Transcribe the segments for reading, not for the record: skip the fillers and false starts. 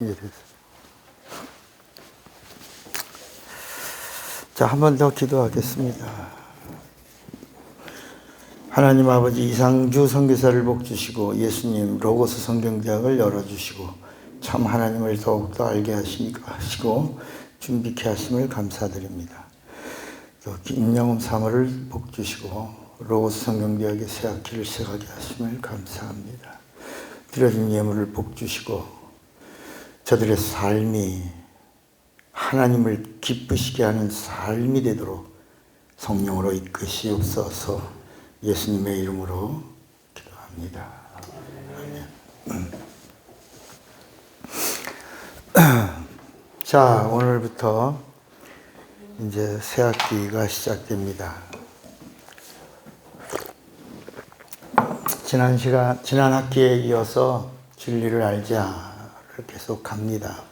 예, 됐어요. 자, 한 번 더 기도하겠습니다. 하나님 아버지, 이상주 선교사를 복주시고 예수님 로고스 성경대학을 열어주시고 참 하나님을 더욱더 알게 하시고 준비케 하심을 감사드립니다. 또 임영웅 사모를 복주시고 로고스 성경대학의 새 학기를 시작하게 하심을 감사합니다. 드려진 예물을 복주시고 저들의 삶이 하나님을 기쁘시게 하는 삶이 되도록 성령으로 이끄시옵소서. 예수님의 이름으로 기도합니다. 아멘. 자, 오늘부터 이제 새 학기가 시작됩니다. 지난 학기에 이어서 진리를 알자를 계속 갑니다.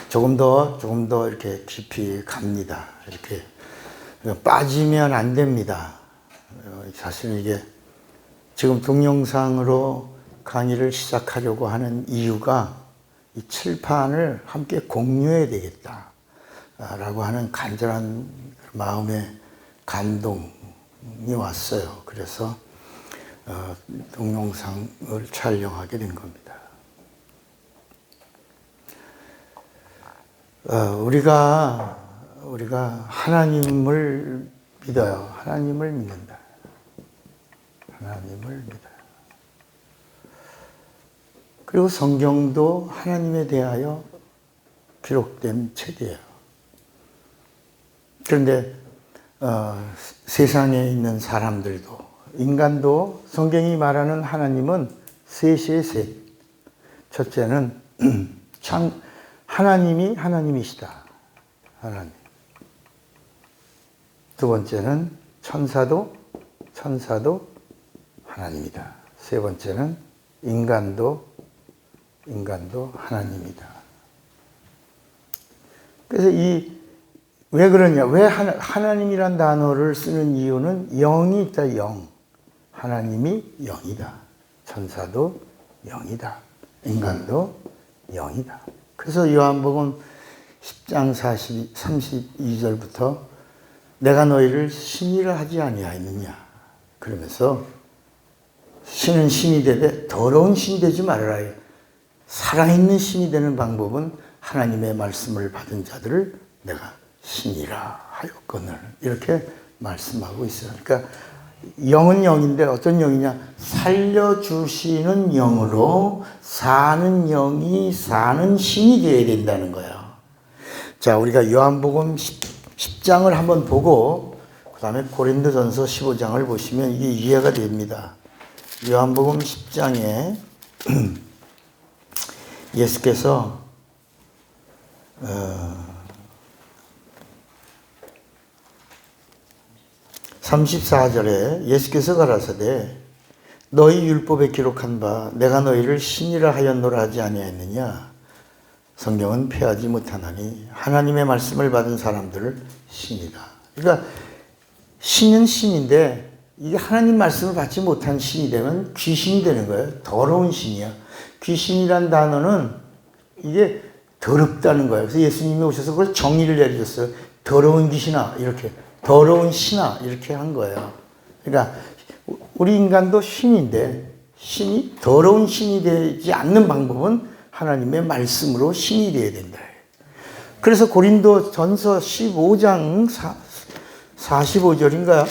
조금 더 이렇게 깊이 갑니다. 이렇게 빠지면 안 됩니다. 사실 이게 지금 동영상으로 강의를 시작하려고 하는 이유가 이 칠판을 함께 공유해야 되겠다라고 하는 간절한 마음의 감동이 왔어요. 그래서 동영상을 촬영하게 된 겁니다. 우리가 하나님을 믿어요. 하나님을 믿는다. 하나님을 믿어요. 그리고 성경도 하나님에 대하여 기록된 책이에요. 그런데 세상에 있는 사람들도, 인간도 성경이 말하는 하나님은 셋이의 셋. 첫째는 하나님이 하나님이시다. 하나님. 두 번째는 천사도 하나님이다. 세 번째는 인간도 하나님이다. 그래서 왜 그러냐? 왜 하나님이란 단어를 쓰는 이유는 영이 있다, 영. 하나님이 영이다. 천사도 영이다. 인간도 영이다. 그래서 요한복음 10장 32절부터 내가 너희를 신이라 하지 아니하였느냐. 그러면서 신은 신이 되되 더러운 신이 되지 말아라. 살아있는 신이 되는 방법은 하나님의 말씀을 받은 자들을 내가 신이라 하였거늘. 이렇게 말씀하고 있어요. 그러니까 영은 영인데 어떤 영이냐? 살려주시는 영으로 사는 영이 사는 신이 되어야 된다는 거예요. 자, 우리가 요한복음 10장을 한번 보고 그 다음에 고린도전서 15장을 보시면 이게 이해가 됩니다. 요한복음 10장에 예수께서 34절에 예수께서 가라사대 너희 율법에 기록한 바 내가 너희를 신이라 하였노라 하지 아니하였느냐. 성경은 폐하지 못하나니 하나님의 말씀을 받은 사람들을 신이다. 그러니까 신은 신인데 이게 하나님 말씀을 받지 못한 신이 되면 귀신이 되는 거예요. 더러운 신이야. 귀신이란 단어는 이게 더럽다는 거예요. 그래서 예수님이 오셔서 그걸 정의를 내려줬어요. 더러운 귀신아 이렇게, 더러운 신아 이렇게 한 거예요. 그러니까 우리 인간도 신인데 신이 더러운 신이 되지 않는 방법은 하나님의 말씀으로 신이 되어야 된다. 그래서 고린도전서 15장 45절인가요?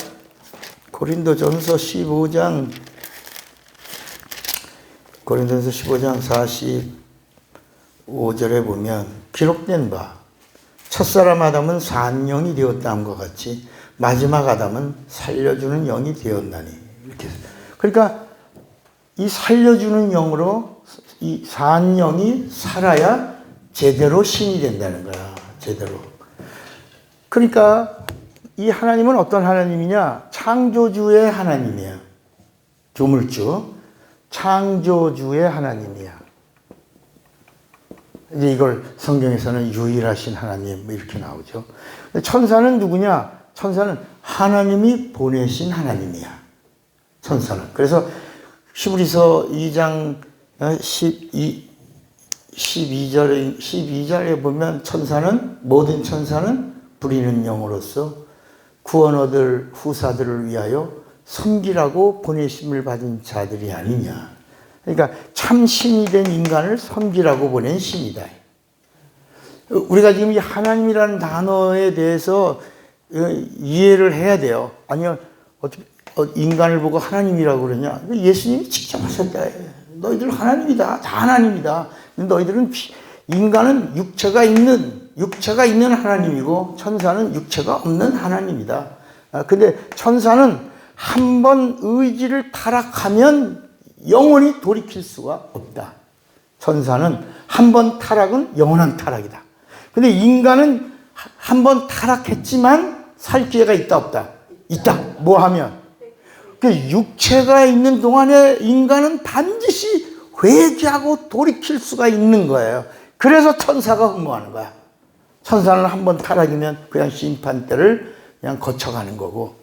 고린도전서 15장 45장 45절에 보면 기록된 바 첫사람 아담은 산 영이 되었다함과 같이 마지막 아담은 살려주는 영이 되었나니. 이렇게. 그러니까 이 살려주는 영으로 이 산 영이 살아야 제대로 신이 된다는 거야. 제대로. 그러니까 이 하나님은 어떤 하나님이냐? 창조주의 하나님이야. 조물주. 창조주의 하나님이야. 이제 이걸 성경에서는 유일하신 하나님 이렇게 나오죠. 천사는 누구냐? 천사는 하나님이 보내신 하나님이야. 천사는. 그래서 히브리서 2장 12절에 보면 모든 천사는 부리는 영으로서 구원 얻을 후사들을 위하여 섬기라고 보내심을 받은 자들이 아니냐. 그러니까 참 신이 된 인간을 섬기라고 보낸 신이다. 우리가 지금 이 하나님이라는 단어에 대해서 이해를 해야 돼요. 아니요, 어떻게 인간을 보고 하나님이라고 그러냐? 예수님이 직접 하셨다. 너희들 하나님이다. 다 하나님이다. 너희들은 인간은 육체가 있는 하나님이고 천사는 육체가 없는 하나님이다. 근데 천사는 한 번 의지를 타락하면 영원히 돌이킬 수가 없다. 천사는 한 번 타락은 영원한 타락이다. 근데 인간은 한 번 타락했지만 살 기회가 있다 없다? 있다. 뭐 하면? 그 육체가 있는 동안에 인간은 반드시 회개하고 돌이킬 수가 있는 거예요. 그래서 천사가 근무하는 거야. 천사는 한 번 타락이면 그냥 심판대를 그냥 거쳐가는 거고,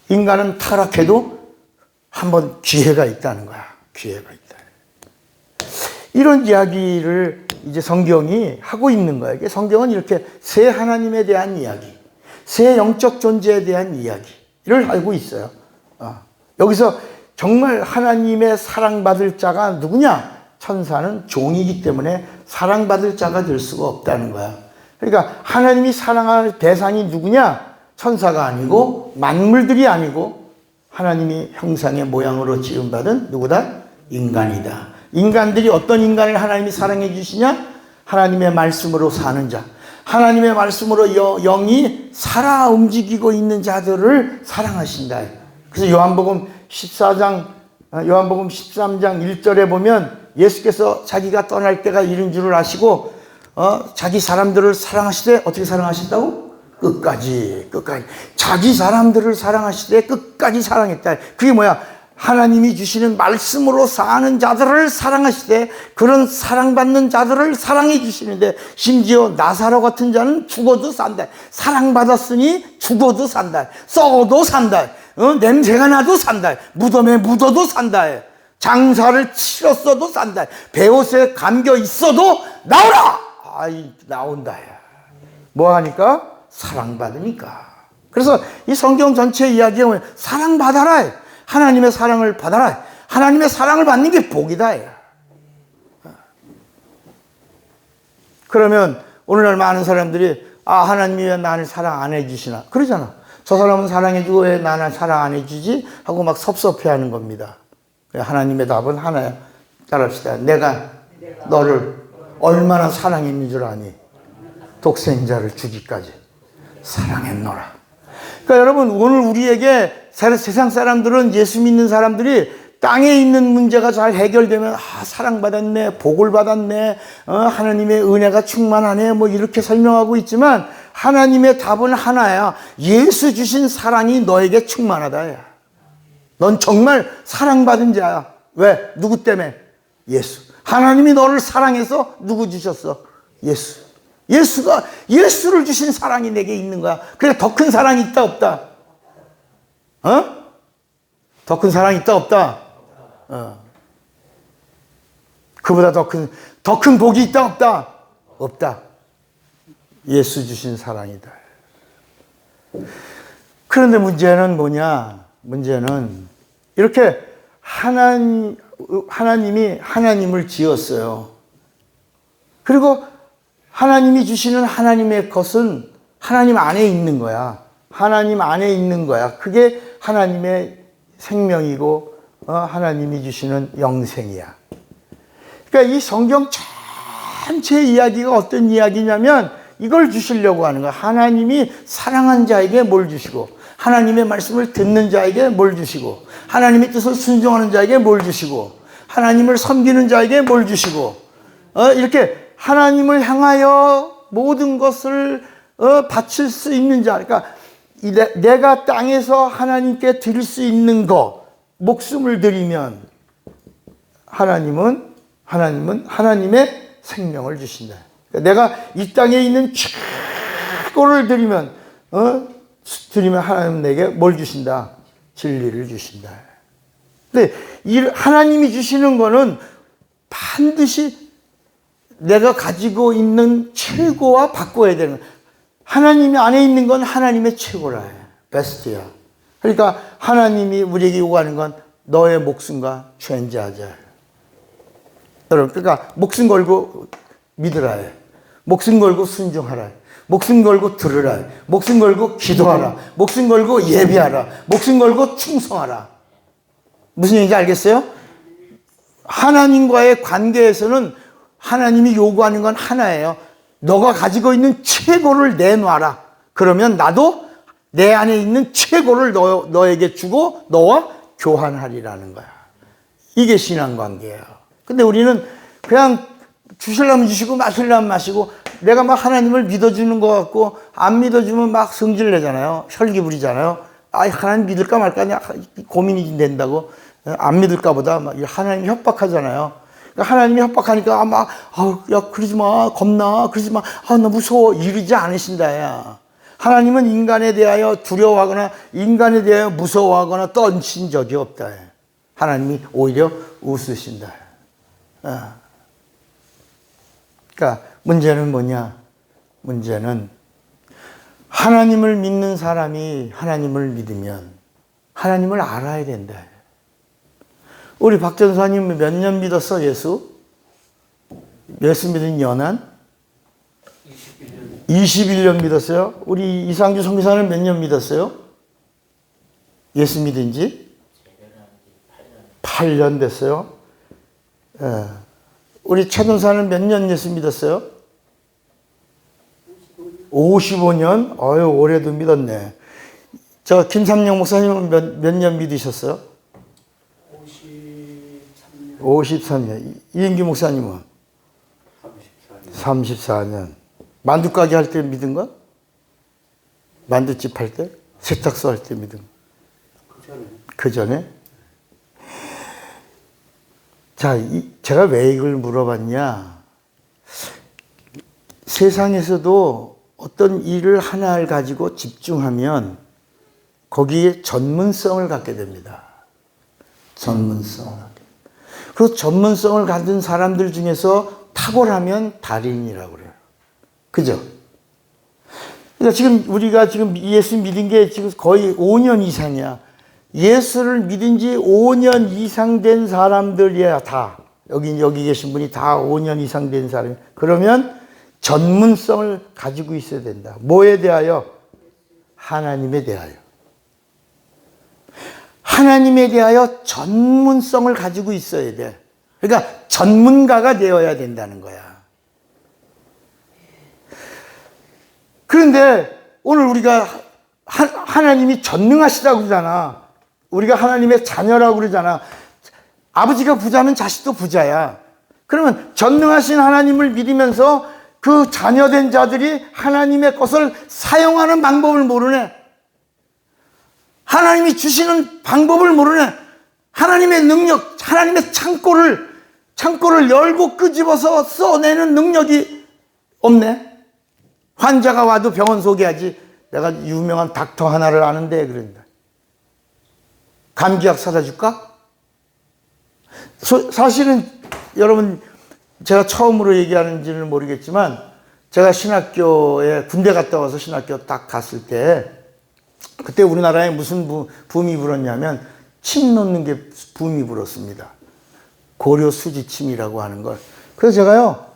인간은 타락해도 한 번 기회가 있다는 거야. 기회가 있다. 이런 이야기를 이제 성경이 하고 있는 거예요. 성경은 이렇게 새 하나님에 대한 이야기, 새 영적 존재에 대한 이야기를 알고 있어요. 여기서 정말 하나님의 사랑받을 자가 누구냐? 천사는 종이기 때문에 사랑받을 자가 될 수가 없다는 거야. 그러니까 하나님이 사랑할 대상이 누구냐? 천사가 아니고 만물들이 아니고 하나님이 형상의 모양으로 지음받은 누구다? 인간이다. 인간들이 어떤 인간을 하나님이 사랑해 주시냐? 하나님의 말씀으로 사는 자, 하나님의 말씀으로 영이 살아 움직이고 있는 자들을 사랑하신다. 그래서 요한복음 13장 1절에 보면 예수께서 자기가 떠날 때가 이른 줄을 아시고 자기 사람들을 사랑하시되 어떻게 사랑하셨다고? 끝까지 자기 사람들을 사랑하시되 끝까지 사랑했다. 그게 뭐야? 하나님이 주시는 말씀으로 사는 자들을 사랑하시되 그런 사랑받는 자들을 사랑해 주시는데, 심지어 나사로 같은 자는 죽어도 산다. 사랑받았으니 죽어도 산다. 썩어도 산다. 냄새가 나도 산다. 무덤에 묻어도 산다. 장사를 치렀어도 산다. 베옷에 감겨 있어도 나오라. 나온다. 뭐 하니까? 사랑받으니까. 그래서 이 성경 전체 이야기에 보면 사랑받아라. 하나님의 사랑을 받아라. 하나님의 사랑을 받는 게 복이다. 그러면 오늘날 많은 사람들이 하나님이 왜 나를 사랑 안 해주시나? 그러잖아. 저 사람은 사랑해주고 왜 나는 사랑 안 해주지? 하고 막 섭섭해하는 겁니다. 하나님의 답은 하나야. 따라합시다. 내가 너를 얼마나 사랑했는 줄 아니? 독생자를 주기까지 사랑했노라. 그러니까 여러분, 오늘 우리에게 세상 사람들은, 예수 믿는 사람들이 땅에 있는 문제가 잘 해결되면 사랑받았네, 복을 받았네, 하나님의 은혜가 충만하네, 뭐 이렇게 설명하고 있지만 하나님의 답은 하나야. 예수 주신 사랑이 너에게 충만하다. 넌 정말 사랑받은 자야. 왜? 누구 때문에? 예수. 하나님이 너를 사랑해서 누구 주셨어? 예수. 예수를 주신 사랑이 내게 있는 거야. 그래, 더 큰 사랑이 있다 없다? 더 큰 사랑이 있다 없다? 그보다 더 큰 복이 있다 없다? 없다. 예수 주신 사랑이다. 그런데 문제는 뭐냐? 문제는 이렇게 하나님이 하나님을 지었어요. 그리고 하나님이 주시는 하나님의 것은 하나님 안에 있는 거야. 하나님 안에 있는 거야. 그게 하나님의 생명이고 하나님이 주시는 영생이야. 그러니까 이 성경 전체 이야기가 어떤 이야기냐면 이걸 주시려고 하는 거야. 하나님이 사랑한 자에게 뭘 주시고, 하나님의 말씀을 듣는 자에게 뭘 주시고, 하나님의 뜻을 순종하는 자에게 뭘 주시고, 하나님을 섬기는 자에게 뭘 주시고, 이렇게 하나님을 향하여 모든 것을 바칠 수 있는 자. 그러니까 내가 땅에서 하나님께 드릴 수 있는 거, 목숨을 드리면 하나님은 하나님의 생명을 주신다. 그러니까 내가 이 땅에 있는 최고를 드리면 하나님 내게 뭘 주신다? 진리를 주신다. 근데 하나님이 주시는 거는 반드시 내가 가지고 있는 최고와 바꿔야 되는 거야. 하나님이 안에 있는 건 하나님의 최고라 해. 베스트야. 그러니까 하나님이 우리에게 요구하는 건 너의 목숨과全家하자. 여러분, 그러니까 목숨 걸고 믿으라 해. 목숨 걸고 순종하라 해. 목숨 걸고 들으라 해. 목숨 걸고 기도하라. 목숨 걸고 예배하라. 목숨 걸고 충성하라. 무슨 얘기인지 알겠어요? 하나님과의 관계에서는 하나님이 요구하는 건 하나예요. 너가 가지고 있는 최고를 내놔라. 그러면 나도 내 안에 있는 최고를 너에게 주고 너와 교환하리라는 거야. 이게 신앙관계예요. 근데 우리는 그냥 주시려면 주시고 마시려면 마시고 내가 막 하나님을 믿어주는 것 같고 안 믿어주면 막 성질 내잖아요. 혈기 부리잖아요. 아, 하나님 믿을까 말까 고민이 된다고. 안 믿을까 보다 막 하나님 협박하잖아요. 그러니까 하나님이 협박하니까 막 야 그러지 마, 겁나, 그러지 마, 나 무서워 이러지 않으신다. 야. 하나님은 인간에 대하여 두려워하거나 인간에 대하여 무서워하거나 떨친 적이 없다. 하나님이 오히려 웃으신다. 그러니까 문제는 뭐냐? 문제는 하나님을 믿는 사람이 하나님을 믿으면 하나님을 알아야 된다. 우리 박 전사님 몇 년 믿었어, 예수? 예수 믿은 연한? 21년 믿었어요? 우리 이상주 선교사는 몇 년 믿었어요? 예수 믿은 지? 8년 됐어요? 예. 우리 최전사는 몇 년 예수 믿었어요? 55년? 어유 올해도 믿었네. 저 김삼영 목사님은 몇 년 믿으셨어요? 53년. 이인규 목사님은? 34년. 만두가게 할 때 믿은 거? 만두집 할 때? 세탁소 할 때 믿은 거? 그 전에? 자, 제가 왜 이걸 물어봤냐? 세상에서도 어떤 일을 하나를 가지고 집중하면 거기에 전문성을 갖게 됩니다. 전문성을 갖게. 그 전문성을 가진 사람들 중에서 탁월하면 달인이라고 그래요. 그죠? 그러니까 지금 우리가 지금 예수 믿은 게 지금 거의 5년 이상이야. 예수를 믿은 지 5년 이상 된 사람들이야, 다. 여기 계신 분이 다 5년 이상 된 사람이. 그러면 전문성을 가지고 있어야 된다. 뭐에 대하여? 하나님에 대하여. 하나님에 대하여 전문성을 가지고 있어야 돼. 그러니까 전문가가 되어야 된다는 거야. 그런데 오늘 우리가 하나님이 전능하시다고 그러잖아. 우리가 하나님의 자녀라고 그러잖아. 아버지가 부자면 자식도 부자야. 그러면 전능하신 하나님을 믿으면서 그 자녀된 자들이 하나님의 것을 사용하는 방법을 모르네. 하나님이 주시는 방법을 모르네. 하나님의 능력, 하나님의 창고를 열고 끄집어서 써내는 능력이 없네. 환자가 와도 병원 소개하지. 내가 유명한 닥터 하나를 아는데 그런다. 감기약 사다 줄까? 사실은 여러분 제가 처음으로 얘기하는지는 모르겠지만 제가 신학교에 군대 갔다 와서 신학교 딱 갔을 때 그때 우리나라에 무슨 붐이 불었냐면 침 놓는 게 붐이 불었습니다. 고려 수지침이라고 하는 걸. 그래서 제가요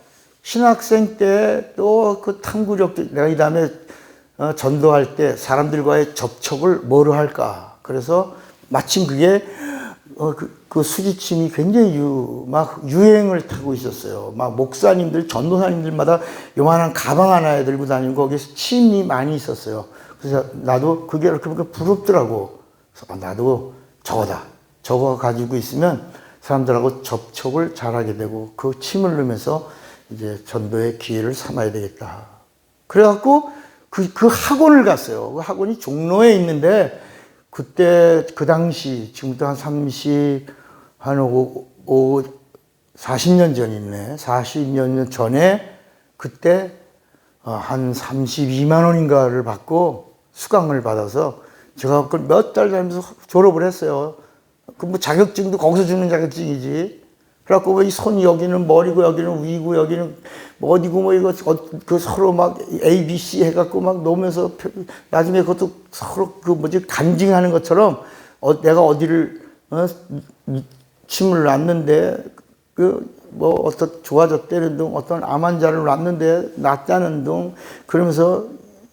신학생 때 또 그 탐구력도 내가 이 다음에 전도할 때 사람들과의 접촉을 뭐로 할까. 그래서 마침 그게 그 수지침이 굉장히 막 유행을 타고 있었어요. 막 목사님들, 전도사님들마다 요만한 가방 하나에 들고 다니고 거기서 침이 많이 있었어요. 그래서 나도 그게 이렇게 부럽더라고. 그래서 나도 저거다. 저거 가지고 있으면 사람들하고 접촉을 잘하게 되고 그 침을 넣으면서 이제 전도의 기회를 삼아야 되겠다. 그래갖고 그 학원을 갔어요. 그 학원이 종로에 있는데 그때 그 당시 지금부터 한 40년 전이네. 40년 전에 그때 한 32만 원인가를 받고 수강을 받아서 제가 몇 달 다니면서 졸업을 했어요. 그 뭐 자격증도 거기서 주는 자격증이지. 그래갖고 뭐 이 손 여기는 머리고 여기는 위고 여기는 뭐 어디고 뭐 이거 그 서로 막 A, B, C 해갖고 막 놓으면서 나중에 그것도 서로 그 뭐지 간증하는 것처럼 내가 어디를 침을 놨는데 그 뭐 어떤 좋아졌다는 둥 어떤 암 환자를 놨는데 낫다는 둥 그러면서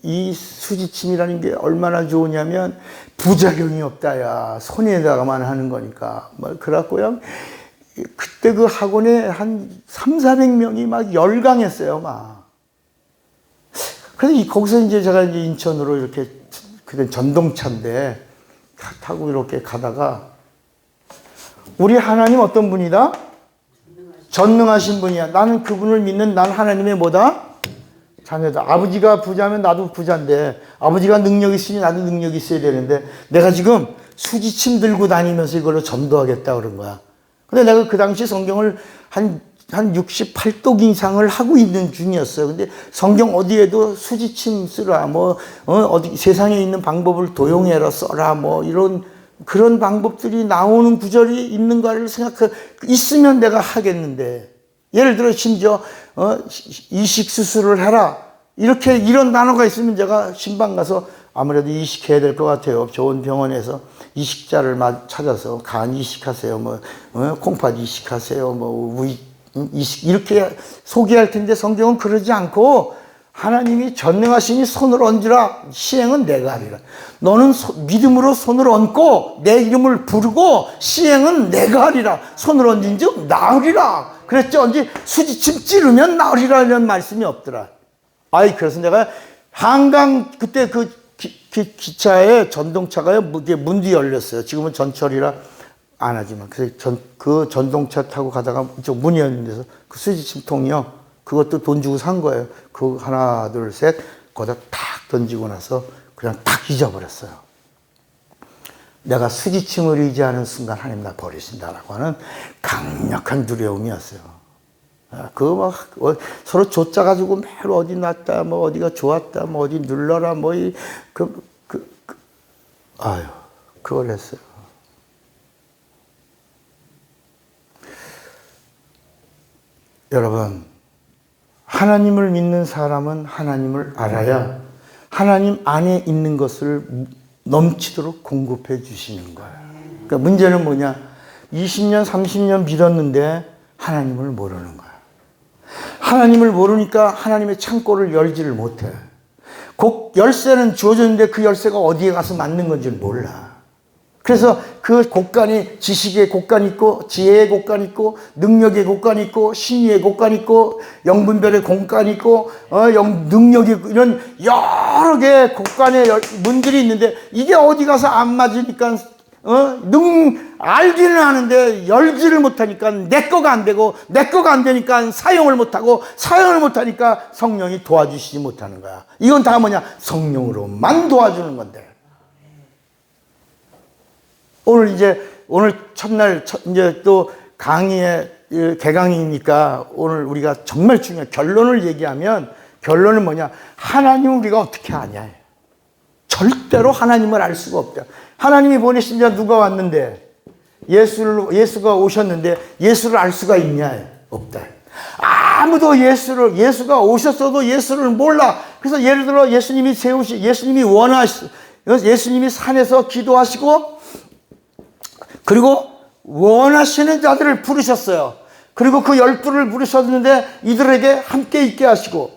이 수지침이라는 게 얼마나 좋으냐면 부작용이 없다야. 손에다가만 하는 거니까. 뭐 그래갖고요. 그때 그 학원에 한 300~400명이 막 열광했어요, 막. 그래서 거기서 이제 제가 이제 인천으로 이렇게 그때 전동차인데 타고 이렇게 가다가 우리 하나님 어떤 분이다? 전능하신 분이야. 나는 그분을 믿는 난 하나님의 뭐다? 자녀다. 아버지가 부자면 나도 부자인데 아버지가 능력이 있으니 나도 능력이 있어야 되는데 내가 지금 수지침 들고 다니면서 이걸로 전도하겠다 그런 거야. 근데 내가 그 당시 성경을 한 68독 이상을 하고 있는 중이었어요. 근데 성경 어디에도 수지침 쓰라, 어디 세상에 있는 방법을 도용해라 써라, 이런 그런 방법들이 나오는 구절이 있는가를 있으면 내가 하겠는데, 예를 들어 심지어 이식 수술을 해라 이런 단어가 있으면 제가 신방 가서 아무래도 이식해야 될 것 같아요. 좋은 병원에서 이식자를 찾아서 간 이식하세요, 콩팥 이식하세요, 우이 이식 이렇게 소개할 텐데 성경은 그러지 않고 하나님이 전능하시니 손을 얹으라. 시행은 내가 하리라. 너는 믿음으로 손을 얹고 내 이름을 부르고 시행은 내가 하리라. 손을 얹은 즉 나으리라. 그랬죠. 언제 수지침 찌르면 나으리라 이런 말씀이 없더라. 그래서 내가 한강 그때 그 기차에 전동차가요 문이 열렸어요. 지금은 전철이라 안 하지만 그래서 그 전동차 타고 가다가 이쪽 문이 열린 데서 그 수지침통이요. 그것도 돈 주고 산 거예요. 그 하나 둘 셋 거기다 탁 던지고 나서 그냥 탁 잊어버렸어요. 내가 수지침을 의지하는 순간 하나님 나 버리신다라고 하는 강력한 두려움이었어요. 그거 막 서로 조짜가지고 매일 어디 놨다, 어디가 좋았다, 어디 눌러라, 그걸 했어요. 여러분, 하나님을 믿는 사람은 하나님을 알아야 하나님 안에 있는 것을 넘치도록 공급해 주시는 거예요. 그러니까 문제는 뭐냐? 20년, 30년 믿었는데 하나님을 모르는 거야. 하나님을 모르니까 하나님의 창고를 열지를 못해. 열쇠는 주어졌는데 그 열쇠가 어디에 가서 맞는 건지를 몰라. 그래서 그 곳간이 지식의 곳간이 있고 지혜의 곳간이 있고 능력의 곳간이 있고 신의의 곳간이 있고 영분별의 곳간이 있고 능력이 이런 여러 개의 곳간의 문들이 있는데 이게 어디 가서 안 맞으니까 알기는 하는데 열지를 못하니까 내 거가 안 되고 내 거가 안 되니까 사용을 못하고 사용을 못하니까 성령이 도와주시지 못하는 거야. 이건 다 뭐냐? 성령으로만 도와주는 건데. 오늘 첫날 이제 또 강의의 개강이니까 오늘 우리가 정말 중요한 결론을 얘기하면 결론은 뭐냐? 하나님을 우리가 어떻게 아냐? 절대로 하나님을 알 수가 없다. 하나님이 보내신 자 누가 왔는데 예수가 오셨는데 예수를 알 수가 있냐? 없다. 아무도 예수가 오셨어도 예수를 몰라. 그래서 예를 들어 예수님이 예수님이 산에서 기도하시고 그리고 원하시는 자들을 부르셨어요. 그리고 그 12를 부르셨는데 이들에게 함께 있게 하시고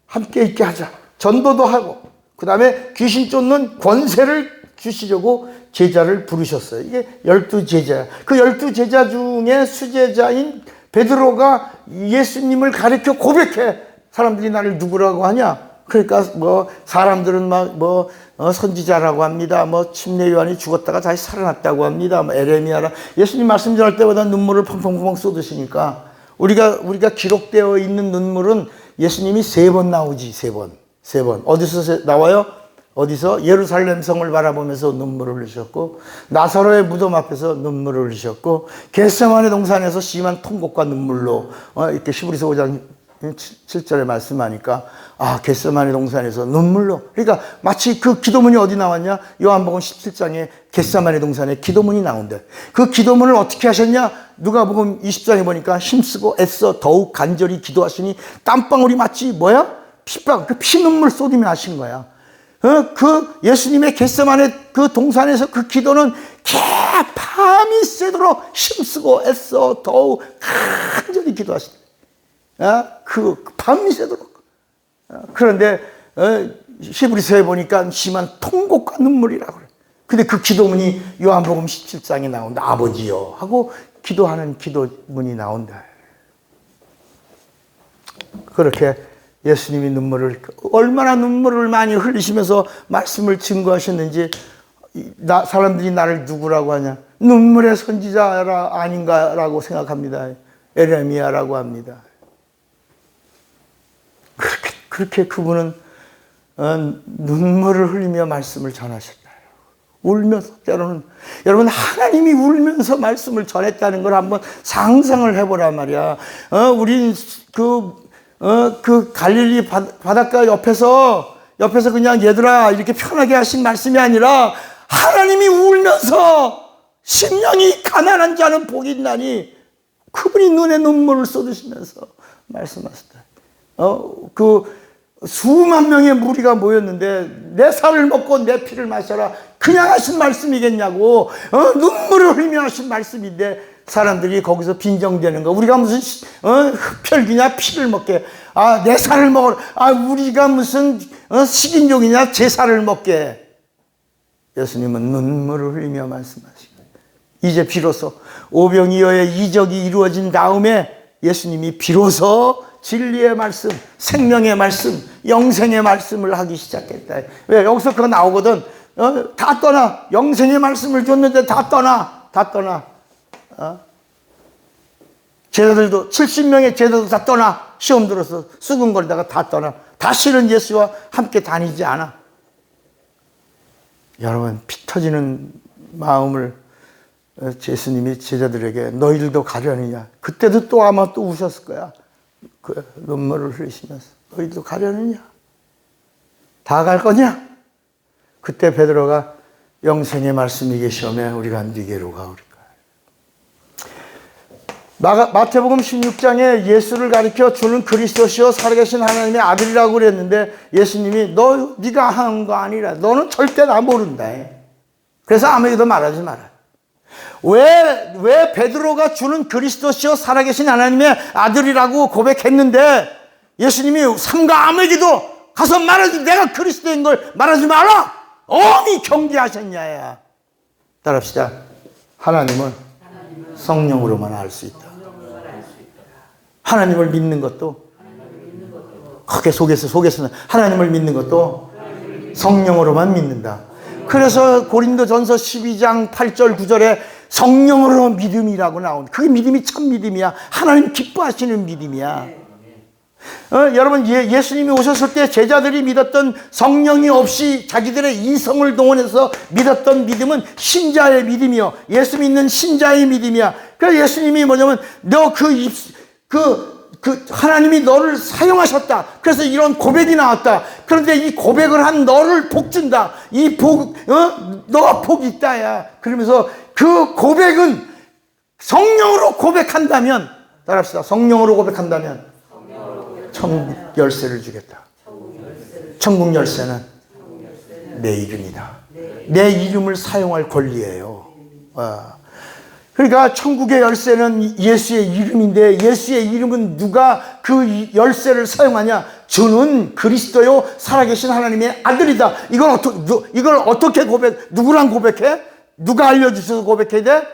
함께 있게 하자. 전도도 하고 그 다음에 귀신 쫓는 권세를 주시려고 제자를 부르셨어요. 이게 12제자. 그 12제자 중에 수제자인 베드로가 예수님을 가리켜 고백해. 사람들이 나를 누구라고 하냐? 그러니까 사람들은 선지자라고 합니다. 침례 요한이 죽었다가 다시 살아났다고 합니다. 에레미야라. 예수님 말씀 전할 때마다 눈물을 펑펑펑 쏟으시니까 우리가 기록되어 있는 눈물은 예수님이 3번 나오지. 3번. 어디서 나와요? 어디서? 예루살렘 성을 바라보면서 눈물을 흘리셨고 나사로의 무덤 앞에서 눈물을 흘리셨고 겟세마네 동산에서 심한 통곡과 눈물로 이렇게 히브리서 5장 7절에 말씀하니까 겟세마네 동산에서 눈물로, 그러니까 마치 그 기도문이 어디 나왔냐? 요한복음 17장에 겟세마네 동산에 기도문이 나온대. 그 기도문을 어떻게 하셨냐? 누가복음 20장에 보니까 힘쓰고 애써 더욱 간절히 기도하시니 땀방울이 마치 그 피눈물 쏟으며 하신 거야. 그 예수님의 겟세마네 그 동산에서 그 기도는 밤이 새도록 힘쓰고 애써 더욱 간절히 기도하신다. 그 밤이 새도록. 그런데 히브리서에 보니까 심한 통곡과 눈물이라고 그래. 근데 그 기도문이 요한복음 17장에 나온다. 아버지여 하고 기도하는 기도문이 나온다. 그렇게 예수님이 얼마나 눈물을 많이 흘리시면서 말씀을 증거하셨는지, 사람들이 나를 누구라고 하냐? 눈물의 선지자 아닌가라고 생각합니다. 에레미야라고 합니다. 그렇게 그분은 눈물을 흘리며 말씀을 전하셨다. 울면서, 여러분 하나님이 울면서 말씀을 전했다는 걸 한번 상상을 해보란 말이야. 우린 그 갈릴리 바닷가 옆에서 그냥 얘들아 이렇게 편하게 하신 말씀이 아니라 하나님이 울면서 심령이 가난한 자는 복이 있나니 그분이 눈에 눈물을 쏟으시면서 말씀하셨다. 그 수만 명의 무리가 모였는데 내 살을 먹고 내 피를 마셔라 그냥 하신 말씀이겠냐고. 눈물을 흘리며 하신 말씀인데 사람들이 거기서 빈정대는 거. 우리가 무슨 흡혈귀냐 피를 먹게. 내 살을 먹어라. 우리가 무슨 식인종이냐 제 살을 먹게. 예수님은 눈물을 흘리며 말씀하시고 이제 비로소 오병이어의 이적이 이루어진 다음에 예수님이 비로소 진리의 말씀, 생명의 말씀, 영생의 말씀을 하기 시작했다. 왜? 여기서 그거 나오거든. 다 떠나. 영생의 말씀을 줬는데 다 떠나. 제자들도 70명의 제자도 다 떠나. 시험 들어서 수근거리다가 다 떠나. 다시는 예수와 함께 다니지 않아. 여러분, 피 터지는 마음을 예수님이 제자들에게 너희들도 가려느냐. 그때도 또 아마 또 우셨을 거야. 그 눈물을 흘리시면서 너희도 가려느냐? 다 갈 거냐? 그때 베드로가 영생의 말씀이 계시오매 우리가 네게로 가오리까. 마태복음 16장에 예수를 가리켜 주는 그리스도시요 살아계신 하나님의 아들이라고 그랬는데 예수님이 네가 한 거 아니라 너는 절대 나 모른다. 그래서 아무에게도 말하지 마라. 왜 베드로가 주는 그리스도시요 살아계신 하나님의 아들이라고 고백했는데 예수님이 삼가 아무에게도 가서 말하지 내가 그리스도인 걸 말하지 마라. 어미 경계하셨냐야. 따라합시다. 하나님은 성령으로만 알 수 있다. 하나님을 믿는 것도 크게 속에서는 하나님을 믿는 것도 성령으로만 믿는다. 그래서 고린도전서 12장 8절 9절에 성령으로 믿음이라고 나온, 그게 믿음이 참 믿음이야. 하나님 기뻐하시는 믿음이야. 여러분, 예수님이 오셨을 때 제자들이 믿었던 성령이 없이 자기들의 이성을 동원해서 믿었던 믿음은 신자의 믿음이요, 예수 믿는 신자의 믿음이야. 그래서 예수님이 뭐냐면 하나님이 너를 사용하셨다. 그래서 이런 고백이 나왔다. 그런데 이 고백을 한 너를 복 준다. 너가 복이 있다야. 그러면서 그 고백은 성령으로 고백한다면, 따라합시다. 성령으로 고백한다면 천국 열쇠를 주겠다. 천국 열쇠는 내 이름이다. 내 이름을 사용할 권리예요. 그러니까 천국의 열쇠는 예수의 이름인데 예수의 이름은 누가 그 열쇠를 사용하냐? 주는 그리스도요 살아계신 하나님의 아들이다. 이걸 어떻게 누구랑 고백해? 누가 알려주셔서 고백해야 돼?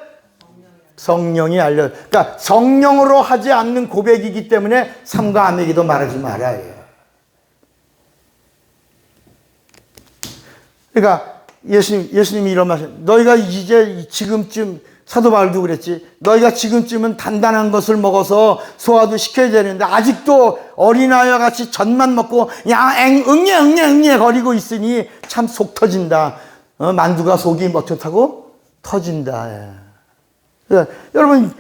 성령이 그러니까 성령으로 하지 않는 고백이기 때문에 삼가 아무에게도 말하지 말아요. 그러니까 예수님이 이런 말씀, 너희가 이제 지금쯤, 사도 바울도 그랬지, 너희가 지금쯤은 단단한 것을 먹어서 소화도 시켜야 되는데 아직도 어린아이와 같이 젖만 먹고 응애 거리고 있으니 참 속 터진다. 만두가 속이 어떻다고? 터진다. 그러니까 여러분,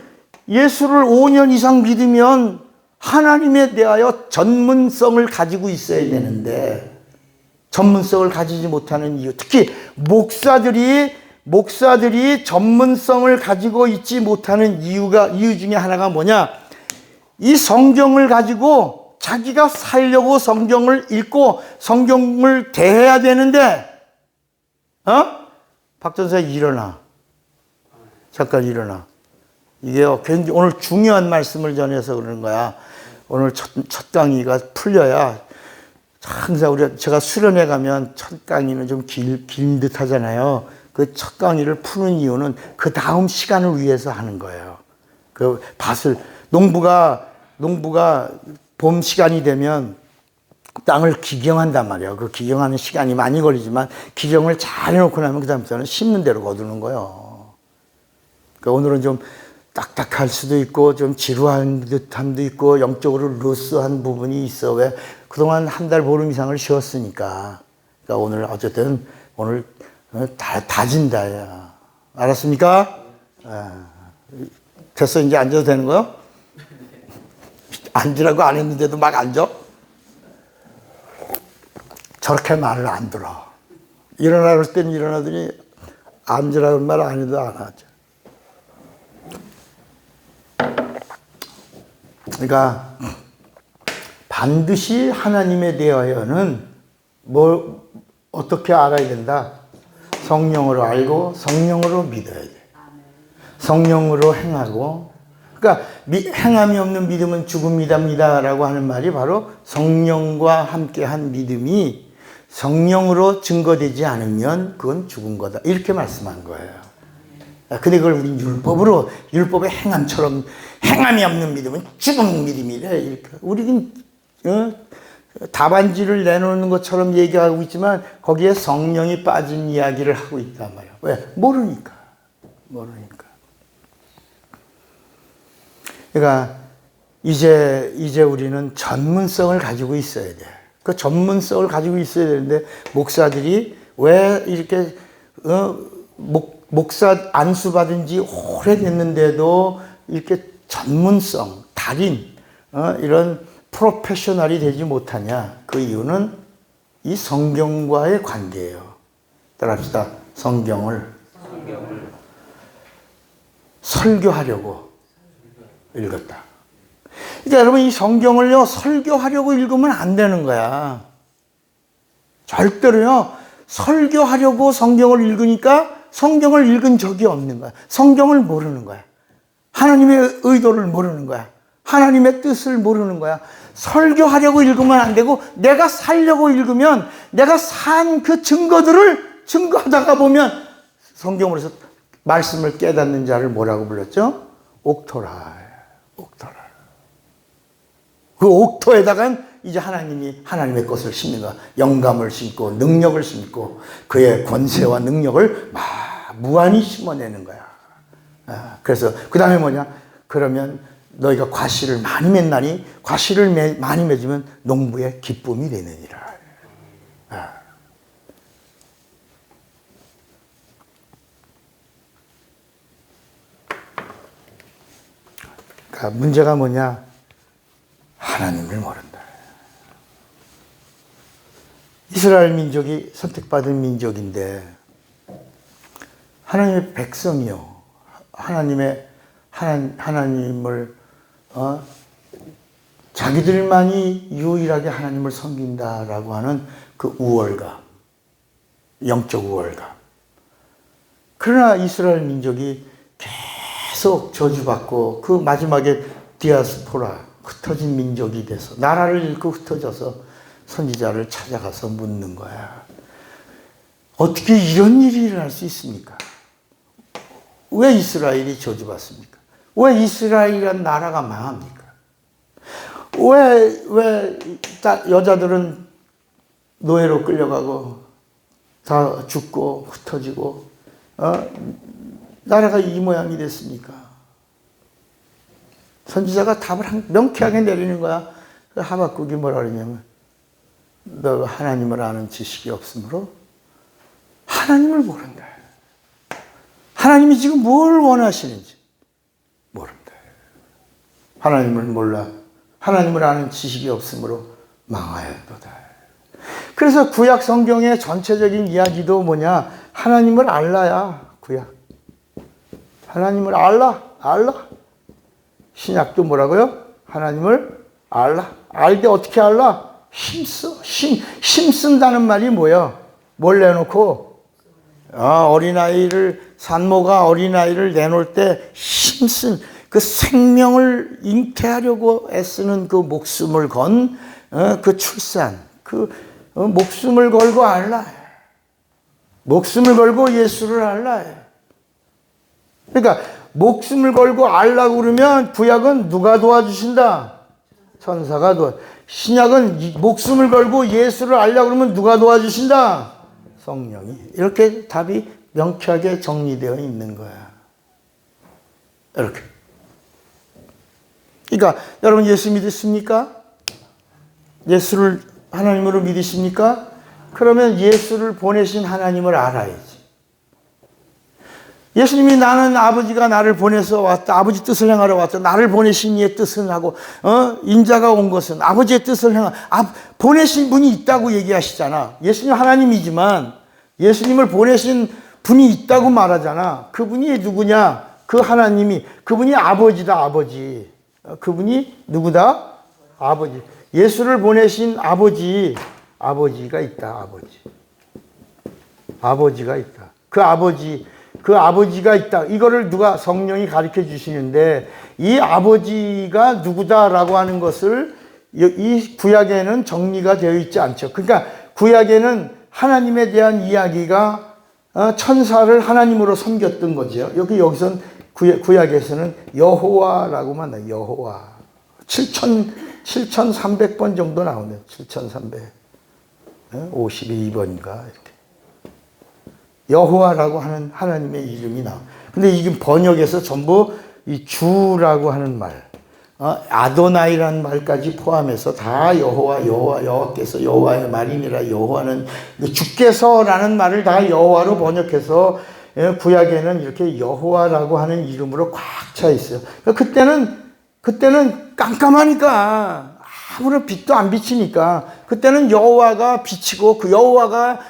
예수를 5년 이상 믿으면 하나님에 대하여 전문성을 가지고 있어야 되는데 전문성을 가지지 못하는 이유, 특히 목사들이 전문성을 가지고 있지 못하는 이유 중에 하나가 뭐냐? 이 성경을 가지고 자기가 살려고 성경을 읽고 성경을 대해야 되는데, 박 전사 일어나. 잠깐 일어나. 이게 굉장히 오늘 중요한 말씀을 전해서 그러는 거야. 오늘 첫 강의가 풀려야 항상 제가 수련회 가면 첫 강의는 좀 긴 듯 하잖아요. 그 첫 강의를 푸는 이유는 그 다음 시간을 위해서 하는 거예요. 그 밭을, 농부가 봄 시간이 되면 땅을 기경한단 말이에요. 그 기경하는 시간이 많이 걸리지만 기경을 잘 해놓고 나면 그 다음부터는 심는 대로 거두는 거예요. 그러니까 오늘은 좀 딱딱할 수도 있고 좀 지루한 듯함도 있고 영적으로 루스한 부분이 있어. 왜? 그동안 한 달 보름 이상을 쉬었으니까. 그러니까 오늘 어쨌든 오늘 다진다. 야. 알았습니까? 됐어. 이제 앉아도 되는 거요? 앉으라고 안 했는데도 막 앉아? 저렇게 말을 안 들어. 일어날 때는 일어나더니 앉으라는 말 안 해도 안 하죠. 그러니까 반드시 하나님에 대하여는 어떻게 알아야 된다? 성령으로 알고 성령으로 믿어야 돼. 성령으로 행하고, 그러니까 행함이 없는 믿음은 죽음이답니다라고 하는 말이 바로 성령과 함께한 믿음이 성령으로 증거되지 않으면 그건 죽은 거다. 이렇게 말씀한 거예요. 근데 그걸 우리 율법의 행함처럼 행함이 없는 믿음은 죽은 믿음이래. 이렇게. 우리는 답안지를 내놓는 것처럼 얘기하고 있지만 거기에 성령이 빠진 이야기를 하고 있단 말이야. 왜? 모르니까. 그러니까 이제 우리는 전문성을 가지고 있어야 돼. 그 전문성을 가지고 있어야 되는데 목사들이 왜 이렇게 목사 안수 받은 지 오래됐는데도 이렇게 전문성, 달인, 이런 프로페셔널이 되지 못하냐? 그 이유는 이 성경과의 관계예요. 따라합시다. 성경을 설교하려고 읽었다. 그러니까 여러분 이 성경을요 설교하려고 읽으면 안 되는 거야. 절대로요 설교하려고 성경을 읽으니까 성경을 읽은 적이 없는 거야. 성경을 모르는 거야. 하나님의 의도를 모르는 거야. 하나님의 뜻을 모르는 거야. 설교하려고 읽으면 안 되고 내가 살려고 읽으면 내가 산 그 증거들을 증거하다가 보면 성경으로서 말씀을 깨닫는 자를 뭐라고 불렀죠? 옥토라. 그 옥토에다가 이제 하나님의 것을 심는 거야. 영감을 심고 능력을 심고 그의 권세와 능력을 무한히 심어내는 거야. 그래서 그 다음에 뭐냐? 그러면 너희가 과실을 많이 맺나니 과실을 많이 맺으면 농부의 기쁨이 되느니라. 그러니까 문제가 뭐냐? 하나님을 모른다. 이스라엘 민족이 선택받은 민족인데 하나님의 백성이요. 하나님을 자기들만이 유일하게 하나님을 섬긴다라고 하는 그 우월감, 영적 우월감. 그러나 이스라엘 민족이 계속 저주받고 그 마지막에 디아스포라, 흩어진 민족이 돼서 나라를 잃고 흩어져서 선지자를 찾아가서 묻는 거야. 어떻게 이런 일이 일어날 수 있습니까? 왜 이스라엘이 저주받습니까? 왜 이스라엘이란 나라가 망합니까? 왜 여자들은 노예로 끌려가고 다 죽고 흩어지고 나라가 이 모양이 됐습니까? 선지자가 답을 명쾌하게 내리는 거야. 하박국이 뭐라 그러냐면 너 하나님을 아는 지식이 없으므로 하나님을 모른다. 하나님이 지금 뭘 원하시는지 모른다. 하나님을 몰라 하나님을 아는 지식이 없으므로 망하였도다. 그래서 구약 성경의 전체적인 이야기도 뭐냐? 하나님을 알라야. 구약. 하나님을 알라. 신약도 뭐라고요? 하나님을 알라. 알게 어떻게 알라? 힘써. 힘쓴다는 말이 뭐야? 뭘 내놓고? 산모가 어린아이를 내놓을 때 힘쓴, 그 생명을 잉태하려고 애쓰는 그 목숨을 건, 그 출산, 목숨을 걸고 알라. 목숨을 걸고 예수를 알라. 그러니까, 목숨을 걸고 알라고 그러면 구약은 누가 도와주신다? 천사가 신약은 목숨을 걸고 예수를 알려고 그러면 누가 도와주신다? 성령이. 이렇게 답이 명쾌하게 정리되어 있는 거야. 이렇게. 그러니까 여러분 예수 믿으십니까? 예수를 하나님으로 믿으십니까? 그러면 예수를 보내신 하나님을 알아야지. 예수님이 나는 아버지가 나를 보내서 왔다. 아버지 뜻을 행하러 왔다. 나를 보내신 이의 뜻을 하고, 인자가 온 것은 아버지의 뜻을 보내신 분이 있다고 얘기하시잖아. 예수님 하나님이지만 예수님을 보내신 분이 있다고 말하잖아. 그분이 누구냐? 그 하나님이, 그분이 아버지다, 아버지. 그분이 누구다? 아버지. 예수를 보내신 아버지가 있다, 아버지가 있다. 그 아버지가 있다. 이거를 누가 성령이 가르쳐 주시는데 이 아버지가 누구다라고 하는 것을 이 구약에는 정리가 되어 있지 않죠. 그러니까 구약에는 하나님에 대한 이야기가 천사를 하나님으로 섬겼던 거죠. 여기선 구약에서는 여호와라고 만나요. 여호와. 7,300번 정도 나오네요. 7,352번인가 이렇게. 여호와라고 하는 하나님의 이름이 나와. 근데 이게 번역에서 전부 이 주라고 하는 말, 아도나이라는 말까지 포함해서 다 여호와께서 여호와의 말이니라. 여호와는 주께서라는 말을 다 여호와로 번역해서 구약에는 이렇게 여호와라고 하는 이름으로 꽉 차 있어요. 그때는 깜깜하니까 아무런 빛도 안 비치니까 그때는 여호와가 빛이고 그 여호와가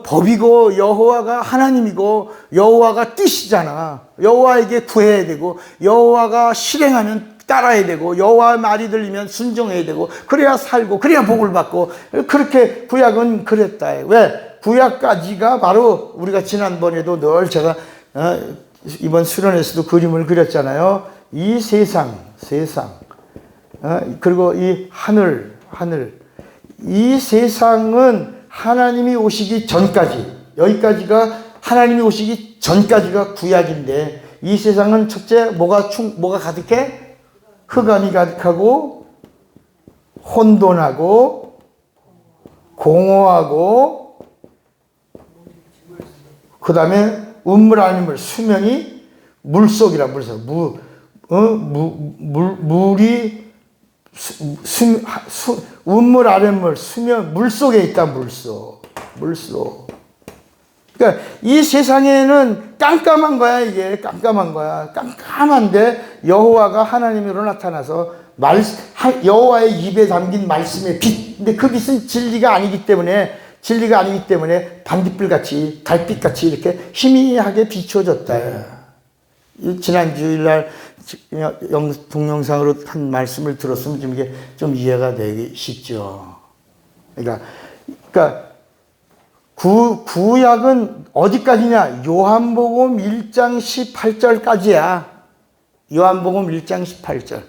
법이고 여호와가 하나님이고 여호와가 뜻이잖아. 여호와에게 구해야 되고 여호와가 실행하면 따라야 되고 여호와의 말이 들리면 순종해야 되고 그래야 살고 그래야 복을 받고 그렇게 구약은 그랬다. 왜? 구약까지가 바로 우리가 지난번에도 늘 제가 이번 수련회에서도 그림을 그렸잖아요. 이 세상 그리고 이 하늘 이 세상은 하나님이 오시기 전까지, 여기까지가 하나님이 오시기 전까지가 구약인데 이 세상은 첫째 뭐가 가득해? 흑암이 가득하고 혼돈하고 공허하고 그 다음에 우물 아닌 물, 수면이 물속이라 물이 우물 아랫물, 수면, 물속에 있다, 물속. 그러니까 이 세상에는 깜깜한 거야, 이게. 깜깜한 거야. 깜깜한데 여호와가 하나님으로 나타나서 여호와의 입에 담긴 말씀의 빛. 근데 그 빛은 진리가 아니기 때문에 반딧불같이, 달빛같이 이렇게 희미하게 비춰졌다. 지난 주일날 동영상으로 한 말씀을 들었으면 좀 이게 좀 이해가 되기 쉽죠. 그러니까 구약은 어디까지냐? 요한복음 1장 18절까지야. 요한복음 1장 18절.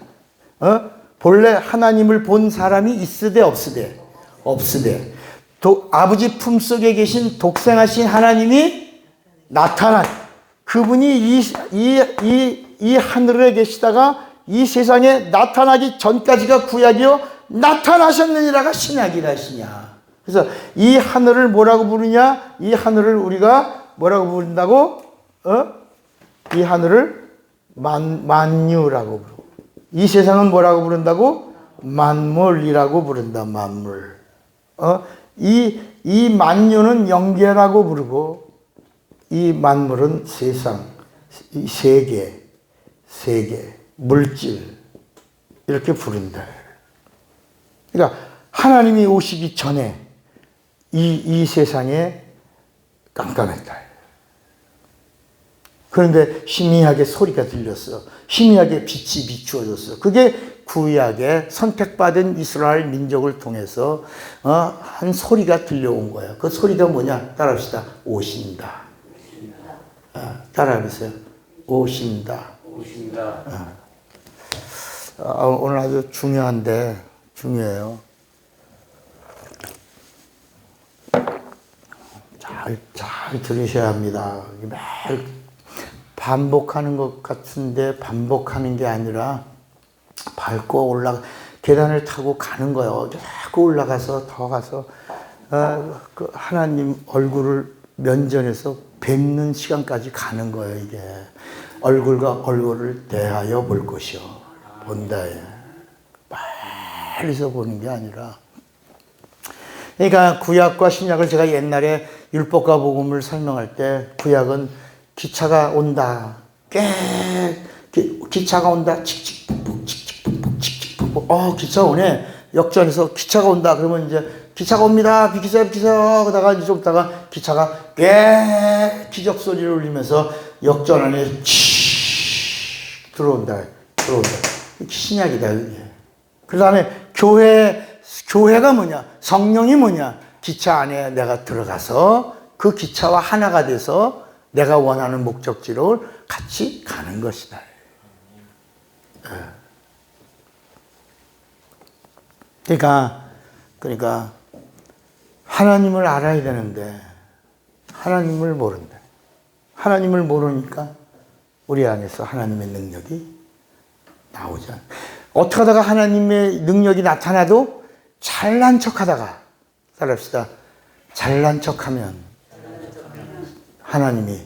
본래 하나님을 본 사람이 있으되 없으되. 아버지 품속에 계신 독생하신 하나님이 나타난 그분이 이 하늘에 계시다가 이 세상에 나타나기 전까지가 구약이요 나타나셨느니라가 신약이라 하시냐. 그래서 이 하늘을 뭐라고 부르냐? 이 하늘을 우리가 뭐라고 부른다고? 이 하늘을 만유라고 부르고 이 세상은 뭐라고 부른다고? 만물이라고 부른다. 만물. 이 만유는 영계라고 부르고 이 만물은 세상, 이 세계, 물질, 이렇게 부른다. 그러니까 하나님이 오시기 전에 이 세상에 깜깜했다. 그런데 희미하게 소리가 들렸어. 희미하게 빛이 비추어졌어. 그게 구약의 선택받은 이스라엘 민족을 통해서 한 소리가 들려온 거예요. 그 소리가 뭐냐? 따라합시다. 오신다. 따라해보세요. 오신다. 오신다. 오늘 아주 중요해요. 잘 들으셔야 합니다. 매일 반복하는 것 같은데 반복하는 게 아니라 밟고 계단을 타고 가는 거예요. 자꾸 올라가서 더 가서 그 하나님 얼굴을 면전에서 뵙는 시간까지 가는 거예요. 이게 얼굴과 얼굴을 대하여 볼 것이요 본다에 멀리서 보는 게 아니라. 그러니까 구약과 신약을 제가 옛날에 율법과 복음을 설명할 때 구약은 기차가 온다. 기차가 온다. 칙칙폭폭 칙칙폭폭 칙칙폭폭. 기차 오네. 역전에서 기차가 온다. 그러면 이제 기차가 옵니다. 비키세요. 그러다가 이제 좀 있다가 기차가 기적 소리를 울리면서 역전 안에 들어온다. 신약이다. 이게. 그 다음에 교회가 뭐냐? 성령이 뭐냐? 기차 안에 내가 들어가서 그 기차와 하나가 돼서 내가 원하는 목적지로 같이 가는 것이다. 그러니까 하나님을 알아야 되는데 하나님을 모른다. 하나님을 모르니까 우리 안에서 하나님의 능력이 나오지 않아. 어떻게 하다가 하나님의 능력이 나타나도 잘난 척하다가 따라합시다. 잘난 척하면 하나님이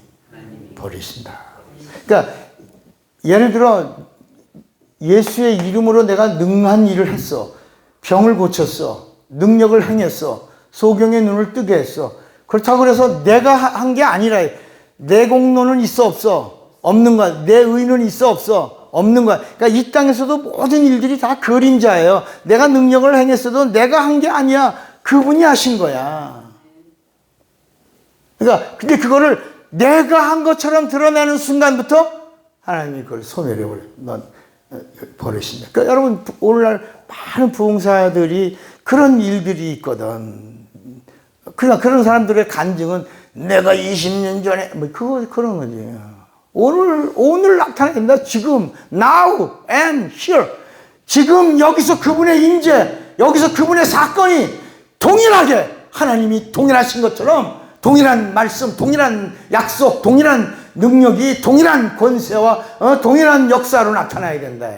버리신다. 그러니까 예를 들어 예수의 이름으로 내가 능한 일을 했어. 병을 고쳤어. 능력을 행했어. 소경의 눈을 뜨게 했어. 그렇다고 해서 내가 한 게 아니라 내 공로는 있어 없어? 없는 거야. 내 의는 있어 없어? 없는 거야. 그러니까 이 땅에서도 모든 일들이 다 그림자예요. 내가 능력을 행했어도 내가 한 게 아니야. 그분이 하신 거야. 그러니까 근데 그거를 내가 한 것처럼 드러내는 순간부터 하나님이 그걸 소멸해버려. 넌 버리신다. 그러니까 여러분 오늘날 많은 부흥사들이 그런 일들이 있거든. 그러니까 그런 사람들의 간증은 내가 20년 전에 그런 거지. 오늘 나타낸다. 지금 now and here. 지금 여기서 그분의 임재, 여기서 그분의 사건이 동일하게 하나님이 동일하신 것처럼 동일한 말씀, 동일한 약속, 동일한 능력이 동일한 권세와 동일한 역사로 나타나야 된다.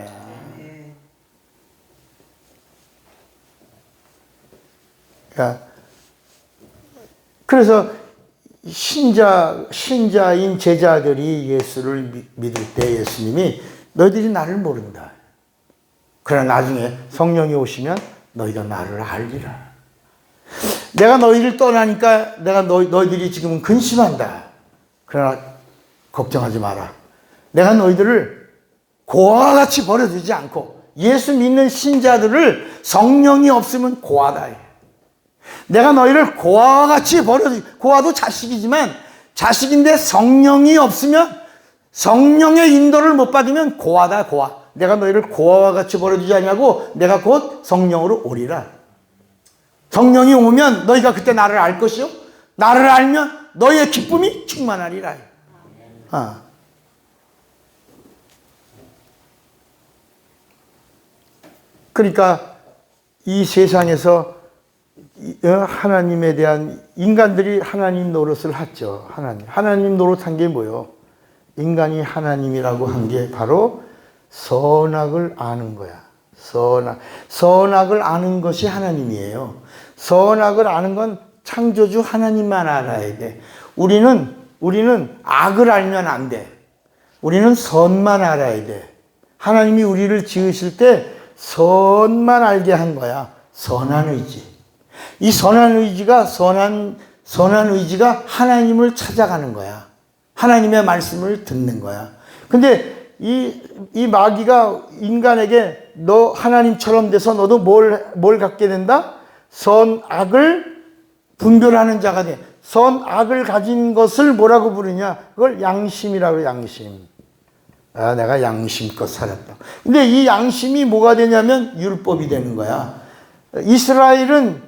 그래서 신자인 제자들이 예수를 믿을 때 예수님이 너희들이 나를 모른다. 그러나 나중에 성령이 오시면 너희가 나를 알리라. 내가 너희를 떠나니까 내가 너희들이 지금은 근심한다. 그러나 걱정하지 마라. 내가 너희들을 고아와 같이 버려두지 않고 예수 믿는 신자들을 성령이 없으면 고아다. 내가 너희를 고아와 같이 고아도 자식이지만 자식인데 성령이 없으면 성령의 인도를 못 받으면 고아다. 고아. 내가 너희를 고아와 같이 버려두지 않냐고 내가 곧 성령으로 오리라. 성령이 오면 너희가 그때 나를 알 것이요 나를 알면 너희의 기쁨이 충만하리라. 그러니까 이 세상에서 하나님에 대한 인간들이 하나님 노릇을 했죠. 하나님 노릇한 게 뭐예요? 인간이 하나님이라고 한 게 바로 선악을 아는 거야. 선악을 아는 것이 하나님이에요. 선악을 아는 건 창조주 하나님만 알아야 돼. 우리는 악을 알면 안 돼. 우리는 선만 알아야 돼. 하나님이 우리를 지으실 때 선만 알게 한 거야. 선한 의지. 이 선한 의지가 하나님을 찾아가는 거야. 하나님의 말씀을 듣는 거야. 근데 이 마귀가 인간에게 너 하나님처럼 돼서 너도 뭘 갖게 된다? 선악을 분별하는 자가 돼. 선악을 가진 것을 뭐라고 부르냐? 그걸 양심이라고 해요, 양심. 아, 내가 양심껏 살았다. 근데 이 양심이 뭐가 되냐면 율법이 되는 거야. 이스라엘은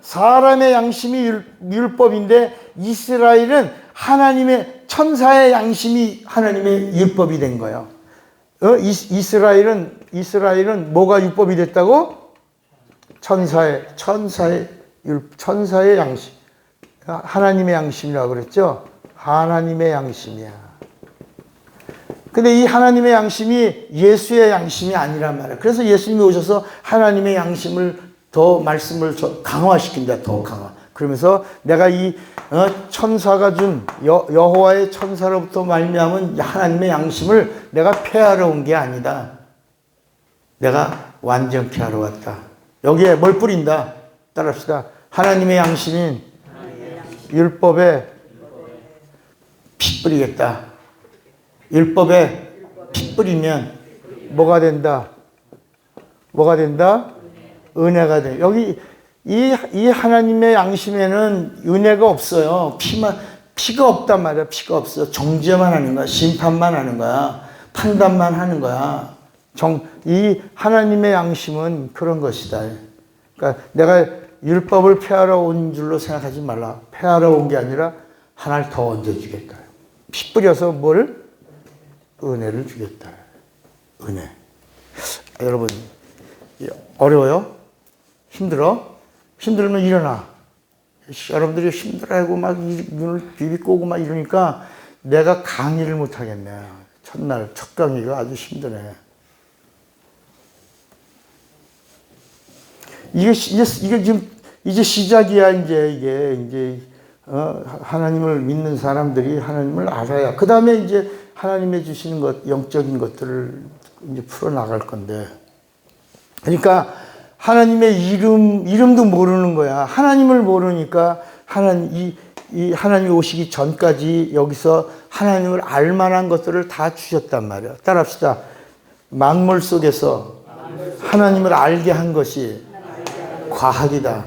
사람의 양심이 율법인데 이스라엘은 하나님의 천사의 양심이 하나님의 율법이 된 거예요. 이스라엘은 뭐가 율법이 됐다고? 천사의 양심. 하나님의 양심이라고 그랬죠? 하나님의 양심이야. 근데 이 하나님의 양심이 예수의 양심이 아니란 말이야. 그래서 예수님이 오셔서 하나님의 양심을 더 말씀을 강화시킨다. 더 강화. 그러면서 내가 이 천사가 준 여호와의 천사로부터 말미암은 하나님의 양심을 내가 폐하러 온 게 아니다. 내가 완전케 하러 왔다. 여기에 뭘 뿌린다? 따라합시다. 하나님의 양심인 율법에 피 뿌리겠다. 율법에 피 뿌리면 뭐가 된다? 뭐가 된다? 은혜가 돼. 여기 이 하나님의 양심에는 은혜가 없어요. 피가 없단 말이야. 피가 없어. 정죄만 하는 거야. 심판만 하는 거야. 판단만 하는 거야. 이 하나님의 양심은 그런 것이다. 그러니까 내가 율법을 폐하러 온 줄로 생각하지 말라. 폐하러 온 게 아니라 하나를 더 얹어주겠다. 피 뿌려서 뭘? 은혜를 주겠다. 은혜. 여러분, 어려워요? 힘들어? 힘들면 일어나. 여러분들이 힘들어하고 막 눈을 비비꼬고 막 이러니까 내가 강의를 못 하겠네. 첫날, 첫 강의가 아주 힘드네. 이게 지금 이제 시작이야. 이제 하나님을 믿는 사람들이 하나님을 알아야. 그 다음에 이제 하나님의 주시는 것, 영적인 것들을 이제 풀어나갈 건데. 그러니까 하나님의 이름도 모르는 거야. 하나님을 모르니까 이 하나님이 오시기 전까지 여기서 하나님을 알 만한 것들을 다 주셨단 말이야. 따라합시다. 만물 속에서 하나님을 알게 한 것이 과학이다.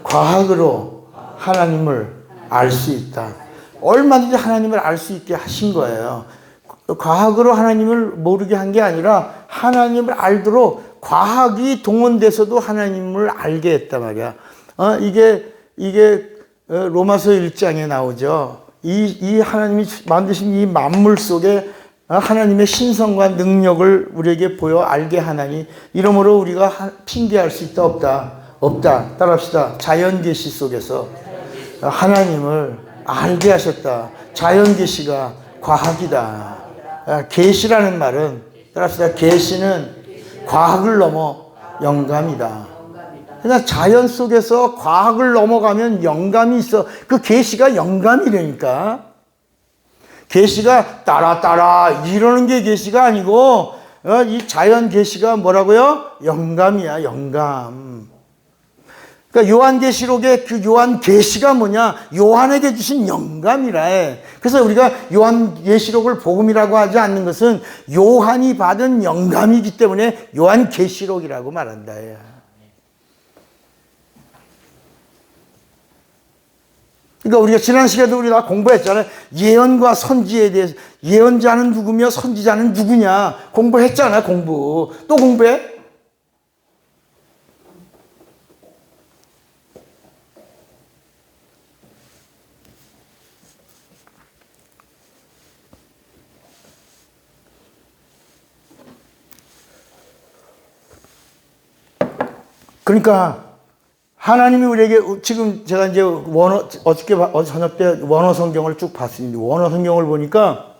과학으로 하나님을 알 수 있다. 얼마든지 하나님을 알 수 있게 하신 거예요. 과학으로 하나님을 모르게 한 게 아니라 하나님을 알도록 과학이 동원돼서도 하나님을 알게 했단 말이야. 이게 로마서 1장에 나오죠. 이 하나님이 만드신 이 만물 속에 하나님의 신성과 능력을 우리에게 보여 알게 하나니 이러므로 우리가 핑계할 수 있다 없다? 없다. 따라합시다. 자연계시 속에서 하나님을 알게 하셨다. 자연계시가 과학이다. 계시라는 말은 따라합시다. 계시는 과학을 넘어 영감이다. 그러니까 자연 속에서 과학을 넘어가면 영감이 있어. 그 계시가 영감이라니까. 계시가 따라 이러는 게 계시가 아니고 이 자연 계시가 뭐라고요? 영감이야. 영감. 그러니까 요한계시록의 그 요한계시가 뭐냐? 요한에게 주신 영감이라 해. 그래서 우리가 요한계시록을 복음이라고 하지 않는 것은 요한이 받은 영감이기 때문에 요한계시록이라고 말한다. 그러니까 우리가 지난 시간에도 우리가 공부했잖아요. 예언과 선지에 대해서. 예언자는 누구며 선지자는 누구냐? 공부했잖아, 공부. 또 공부해? 그러니까 하나님이 우리에게 지금 제가 이제 어제 저녁 때 원어 성경을 쭉 봤습니다. 원어 성경을 보니까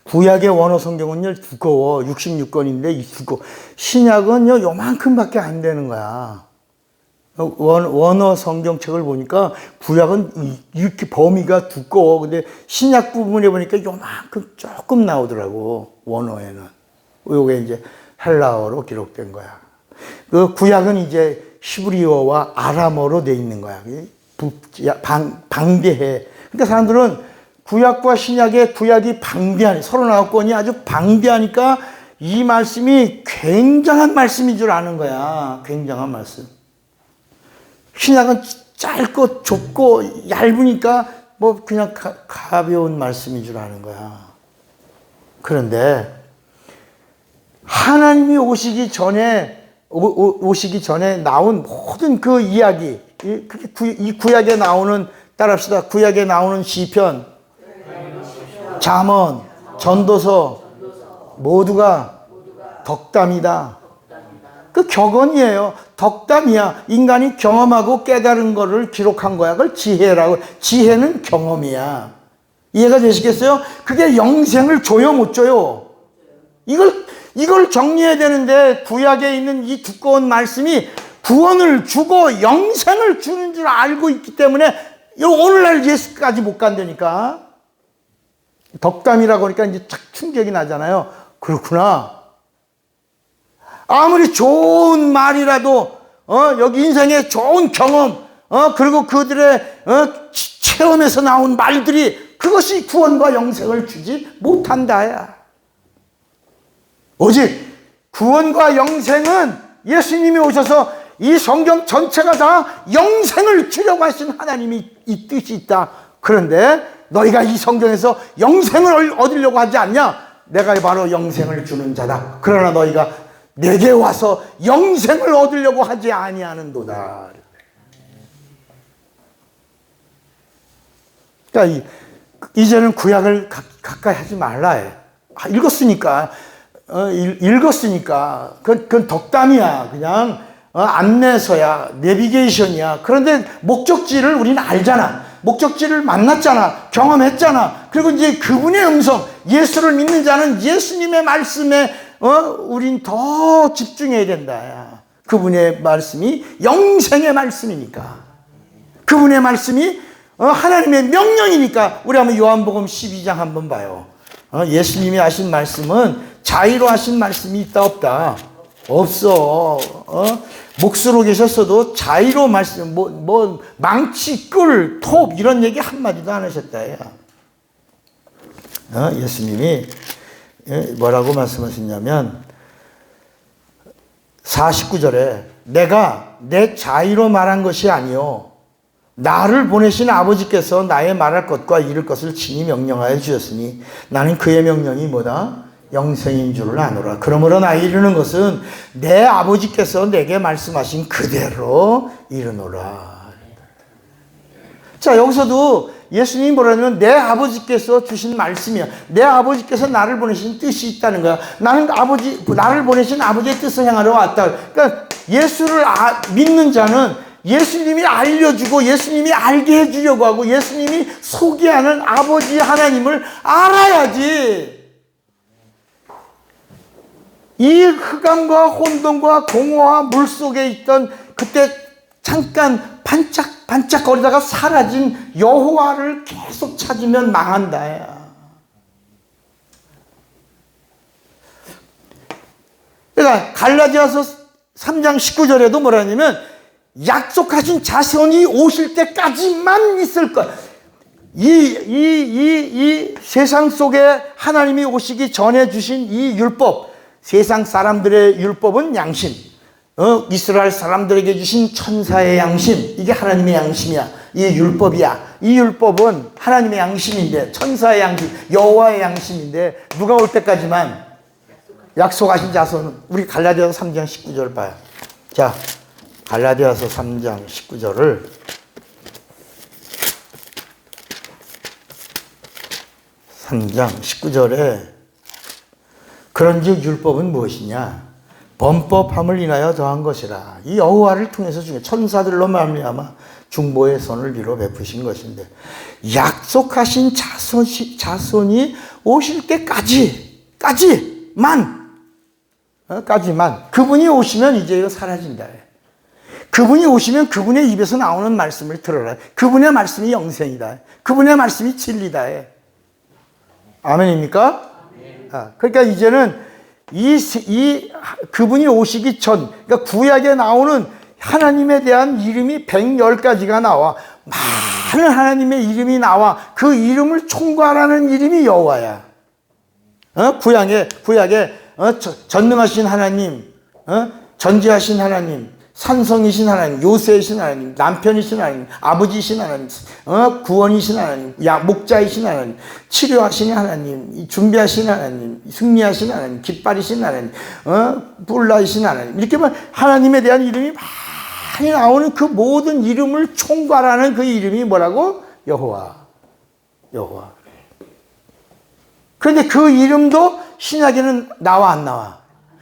구약의 원어 성경은요 두꺼워. 66권인데 두꺼워. 신약은요 요만큼밖에 안 되는 거야. 원어 성경책을 보니까 구약은 이렇게 범위가 두꺼워. 근데 신약 부분에 보니까 요만큼 조금 나오더라고. 원어에는. 요게 이제 헬라어로 기록된 거야. 그 구약은 이제 히브리어와 아람어로 돼 있는 거야. 방대해. 그러니까 사람들은 구약과 신약의 구약이 방대하니 39권이 아주 방대하니까 이 말씀이 굉장한 말씀인 줄 아는 거야. 굉장한 말씀. 신약은 짧고 좁고 얇으니까 뭐 그냥 가벼운 말씀인 줄 아는 거야. 그런데 하나님이 오시기 전에 나온 모든 그 이야기, 이 구약에 나오는, 따라합시다. 구약에 나오는 시편, 잠언, 전도서 모두가 덕담이다. 그 격언이에요. 덕담이야. 인간이 경험하고 깨달은 거를 기록한 거야. 그걸 지혜라고. 지혜는 경험이야. 이해가 되시겠어요? 그게 영생을 줘요, 못 줘요? 이걸 정리해야 되는데 구약에 있는 이 두꺼운 말씀이 구원을 주고 영생을 주는 줄 알고 있기 때문에 오늘날 예수까지 못 간다니까. 덕담이라고 하니까 이제 착 충격이 나잖아요. 그렇구나. 아무리 좋은 말이라도 여기 인생의 좋은 경험 그리고 그들의 체험에서 나온 말들이 그것이 구원과 영생을 주지 못한다야. 오직 구원과 영생은 예수님이 오셔서 이 성경 전체가 다 영생을 주려고 하신 하나님이 이 뜻이 있다. 그런데 너희가 이 성경에서 영생을 얻으려고 하지 않냐? 내가 바로 영생을 주는 자다. 그러나 너희가 내게 와서 영생을 얻으려고 하지 아니하는도다. 그러니까 이제는 구약을 가까이 하지 말라 해. 읽었으니까 그건 덕담이야. 그냥 안내서야, 내비게이션이야. 그런데 목적지를 우리는 알잖아. 목적지를 만났잖아. 경험했잖아. 그리고 이제 그분의 음성, 예수를 믿는 자는 예수님의 말씀에 우린 더 집중해야 된다. 야. 그분의 말씀이 영생의 말씀이니까. 그분의 말씀이 하나님의 명령이니까. 우리 한번 요한복음 12장 한번 봐요. 예수님이 하신 말씀은 자의로 하신 말씀이 있다 없다? 없어. 목수로 계셨어도 자의로 말씀, 망치, 끌, 톱 이런 얘기 한마디도 안 하셨다. 예수님이 뭐라고 말씀하셨냐면 49절에 내가 내 자의로 말한 것이 아니요 나를 보내신 아버지께서 나의 말할 것과 이룰 것을 친히 명령하여 주셨으니 나는 그의 명령이 뭐다? 영생인 줄을 아노라. 그러므로 나 이르는 것은 내 아버지께서 내게 말씀하신 그대로 이르노라. 자, 여기서도 예수님이 뭐라냐면 내 아버지께서 주신 말씀이야. 내 아버지께서 나를 보내신 뜻이 있다는 거야. 나를 보내신 아버지의 뜻을 행하러 왔다. 그러니까 예수를 믿는 자는 예수님이 알려주고 예수님이 알게 해주려고 하고 예수님이 소개하는 아버지 하나님을 알아야지. 이 흑암과 혼돈과 공허와 물속에 있던 그때 잠깐 반짝거리다가 사라진 여호와를 계속 찾으면 망한다. 그러니까 갈라디아서 3장 19절에도 뭐라냐면 약속하신 자손이 오실 때까지만 있을 것. 이 세상 속에 하나님이 오시기 전에 주신 이 율법, 세상 사람들의 율법은 양심, 이스라엘 사람들에게 주신 천사의 양심, 이게 하나님의 양심이야. 이 율법이야. 이 율법은 하나님의 양심인데, 천사의 양심, 여호와의 양심인데 누가 올 때까지만 약속하신 자손은, 우리 갈라디아서 3장 19절 봐요. 자, 갈라디아서 3장 19절을 그런즉 율법은 무엇이냐? 범법함을 인하여 더한 것이라. 이 여호와를 통해서 중에 천사들로 말미암아 중보의 손을 비로 베푸신 것인데 약속하신 자손이 오실 때까지만 그분이 오시면 이제 이거 사라진다. 그분이 오시면 그분의 입에서 나오는 말씀을 들어라. 그분의 말씀이 영생이다. 그분의 말씀이 진리다. 아멘입니까? 그러니까 이제는 그분이 오시기 전, 그러니까 구약에 나오는 하나님에 대한 이름이 110가지가 나와. 많은 하나님의 이름이 나와 그 이름을 총괄하는 이름이 여호와야. 구약에 전능하신 하나님, 전지하신 하나님, 산성이신 하나님, 요새이신 하나님, 남편이신 하나님, 아버지이신 하나님, 구원이신 하나님, 목자이신 하나님, 치료하신 하나님, 준비하신 하나님, 승리하신 하나님, 깃발이신 하나님, 뿔라이신 하나님, 이렇게 하나님에 대한 이름이 많이 나오는 그 모든 이름을 총괄하는 그 이름이 뭐라고? 여호와. 여호와. 그런데 그 이름도 신약에는 나와 안 나와?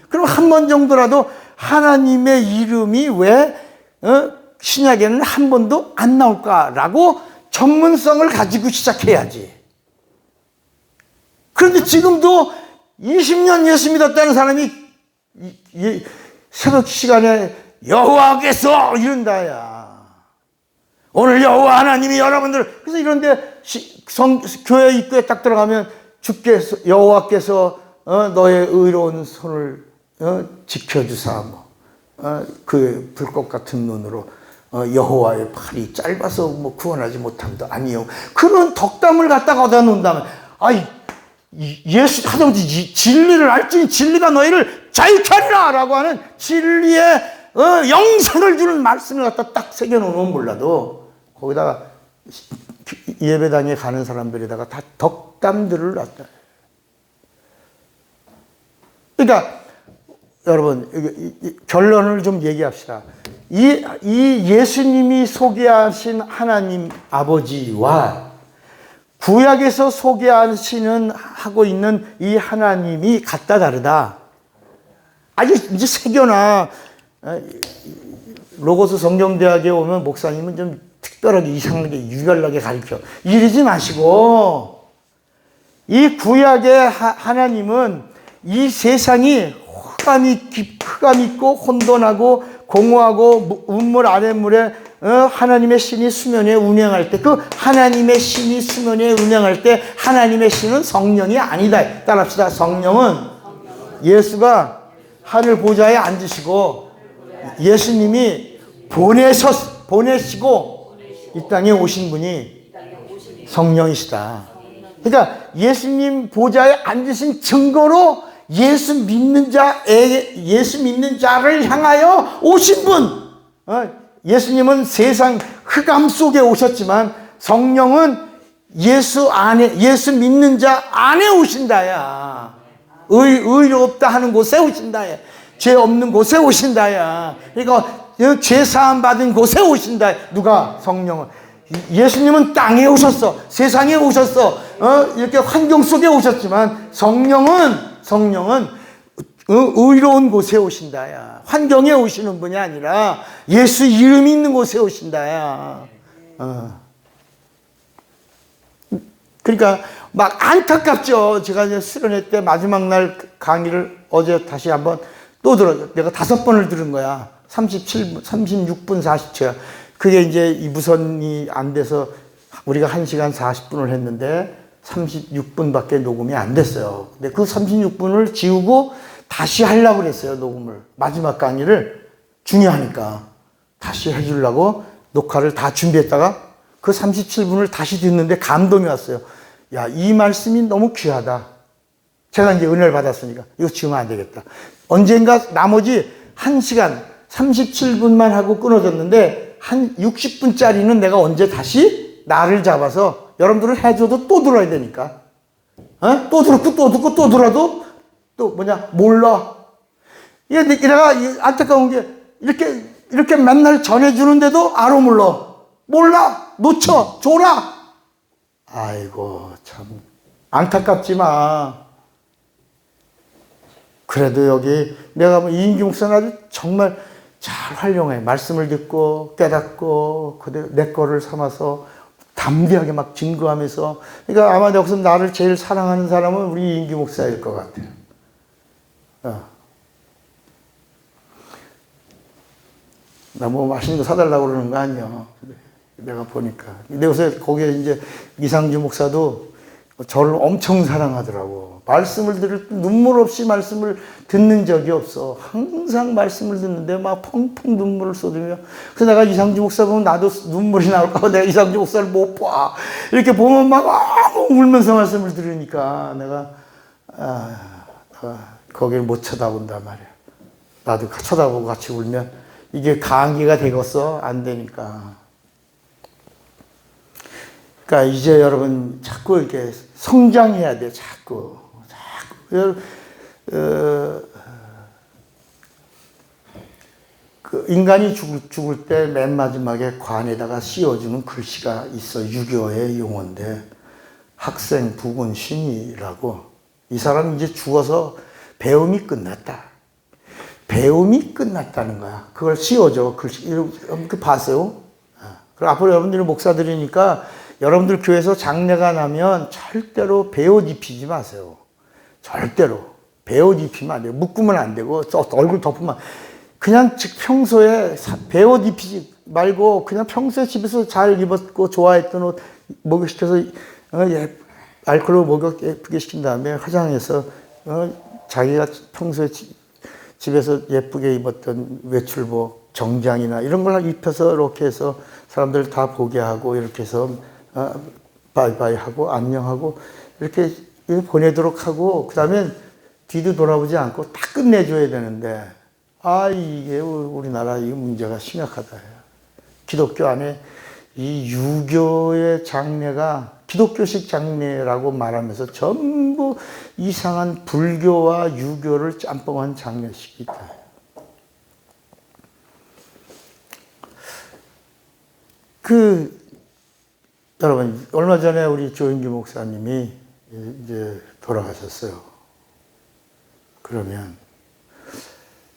그럼 한 번 정도라도 하나님의 이름이 왜 신약에는 한 번도 안 나올까라고 전문성을 가지고 시작해야지. 그런데 지금도 20년 예수 믿었다는 사람이 새벽 시간에 여호와께서 이런다야. 오늘 여호와 하나님이 여러분들, 그래서 이런데 교회 입구에 딱 들어가면 주께서, 여호와께서 너의 의로운 손을 지켜주사 그 불꽃 같은 눈으로 여호와의 팔이 짧아서 구원하지 못함도 아니요. 그런 덕담을 갖다가 얻어 놓는다면, 예수 하다못해 진리를 알지니 진리가 너희를 자유케 하리라 라고 하는 진리의 영생을 주는 말씀을 갖다 딱 새겨놓으면 몰라도 거기다가 예배당에 가는 사람들에다가 다 덕담들을 놨다. 그러니까 여러분, 결론을 좀 얘기합시다. 이 예수님이 소개하신 하나님 아버지와 구약에서 소개하시는 하고 있는 이 하나님이 같다 다르다. 아주 이제 새겨나. 로고스 성경대학에 오면 목사님은 좀 특별하게 이상하게 유별나게 가르쳐. 이러지 마시고, 이 구약의 하나님은 이 세상이 흑암 있고 혼돈하고 공허하고 우물 아랫물에 하나님의 신이 수면에 운행할 때, 그 하나님의 신이 수면에 운행할 때 하나님의 신은 성령이 아니다. 따라합시다. 성령은 예수가 하늘 보좌에 앉으시고 예수님이 보내시고 이 땅에 오신 분이 성령이시다. 그러니까 예수님 보좌에 앉으신 증거로 예수 믿는 자를 향하여 오신 분. 예수님은 세상 흑암 속에 오셨지만 성령은 예수 믿는 자 안에 오신다야. 의롭다 하는 곳에 오신다야. 죄 없는 곳에 오신다야. 그러니까 죄 사함 받은 곳에 오신다. 누가? 성령은. 예수님은 땅에 오셨어. 세상에 오셨어. 이렇게 환경 속에 오셨지만 성령은 의로운 곳에 오신다야. 환경에 오시는 분이 아니라 예수 이름이 있는 곳에 오신다야. 그러니까 막 안타깝죠. 제가 이제 수련회 때 마지막 날 강의를 어제 다시 한번 또 들었어요. 내가 5번을 들은 거야. 36분 40초야. 그게 이제 이 무선이 안 돼서 우리가 1시간 40분을 했는데 36분밖에 녹음이 안 됐어요. 근데 그 36분을 지우고 다시 하려고 그랬어요, 녹음을. 마지막 강의를 중요하니까. 다시 해주려고 녹화를 다 준비했다가 그 37분을 다시 듣는데 감동이 왔어요. 야, 이 말씀이 너무 귀하다. 제가 이제 은혜를 받았으니까 이거 지우면 안 되겠다. 언젠가 나머지 1시간 37분만 하고 끊어졌는데 한 60분짜리는 내가 언제 다시 나를 잡아서 여러분들은 해줘도 또 들어야 되니까. 또 듣고 또 듣고 또 들어도 또 몰라. 내가 안타까운 게 이렇게 맨날 전해주는데도 알아 몰라. 놓쳐. 줘라. 아이고, 참. 안타깝지만. 그래도 여기 내가 이인규 목사는 아주 정말 잘 활용해. 말씀을 듣고 깨닫고 그대로 내 거를 삼아서 담대하게 막 증거하면서. 그러니까 아마 여기서 나를 제일 사랑하는 사람은 우리 이인규 목사일 것 같아요. 나 뭐 맛있는 거 사달라고 그러는 거 아니야. 내가 보니까. 근데 요새 거기에 이제 이상주 목사도 저를 엄청 사랑하더라고. 말씀을 들을 때 눈물 없이 말씀을 듣는 적이 없어. 항상 말씀을 듣는데 막 펑펑 눈물을 쏟으며. 그래서 내가 이상주 목사 보면 나도 눈물이 나올까 봐 내가 이상주 목사를 못 봐. 이렇게 보면 막 울면서 말씀을 들으니까 내가 거기를 못 쳐다본단 말이야. 나도 쳐다보고 같이 울면 이게 감기가 되겠어? 안 되니까. 그러니까 이제 여러분 자꾸 이렇게 성장해야 돼. 자꾸. 그 인간이 죽을 때 맨 마지막에 관에다가 씌워주는 글씨가 있어. 유교의 용어인데 학생 부군 신이라고. 이 사람 이제 죽어서 배움이 끝났다. 배움이 끝났다는 거야. 그걸 씌워줘. 글씨. 그 봤어요? 그리고 앞으로 여러분들이 목사들이니까 여러분들 교회에서 장례가 나면 절대로 베옷 입히지 마세요. 절대로. 베옷 입히면 안 돼요. 묶으면 안 되고, 얼굴 덮으면. 그냥 평소에 베옷 입히지 말고, 그냥 평소에 집에서 잘 입었고, 좋아했던 옷 목욕시켜서, 알코올로 목욕 예쁘게 시킨 다음에 화장해서, 자기가 평소에 집에서 예쁘게 입었던 외출복, 정장이나 이런 걸 입혀서 이렇게 해서 사람들 다 보게 하고, 이렇게 해서, 바이바이 하고, 안녕하고, 이렇게 보내도록 하고, 그 다음에 뒤도 돌아보지 않고 딱 끝내줘야 되는데, 이게 우리나라 이 문제가 심각하다. 기독교 안에 이 유교의 장례가 기독교식 장례라고 말하면서 전부 이상한 불교와 유교를 짬뽕한 장례식이 있다. 여러분, 얼마 전에 우리 조인규 목사님이 이제 돌아가셨어요. 그러면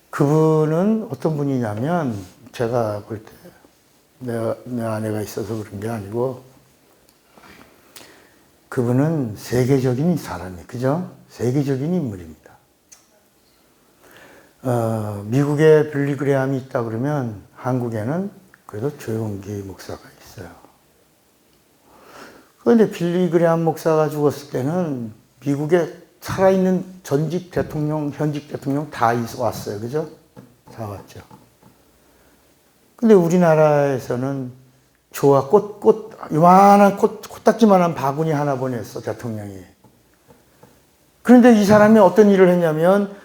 그분은 어떤 분이냐면, 제가 볼 때 내 아내가 있어서 그런 게 아니고, 그분은 세계적인 사람이에요. 그죠? 세계적인 인물입니다. 미국에 빌리 그레함이 있다 그러면 한국에는 그래도 조용기 목사가 있어요. 그런데 빌리 그레함 목사가 죽었을 때는 미국에 살아있는 전직 대통령, 현직 대통령 다 왔어요. 그죠? 다 왔죠. 근데 우리나라에서는 요만한 코딱지만한 바구니 하나 보냈어, 대통령이. 그런데 이 사람이 어떤 일을 했냐면,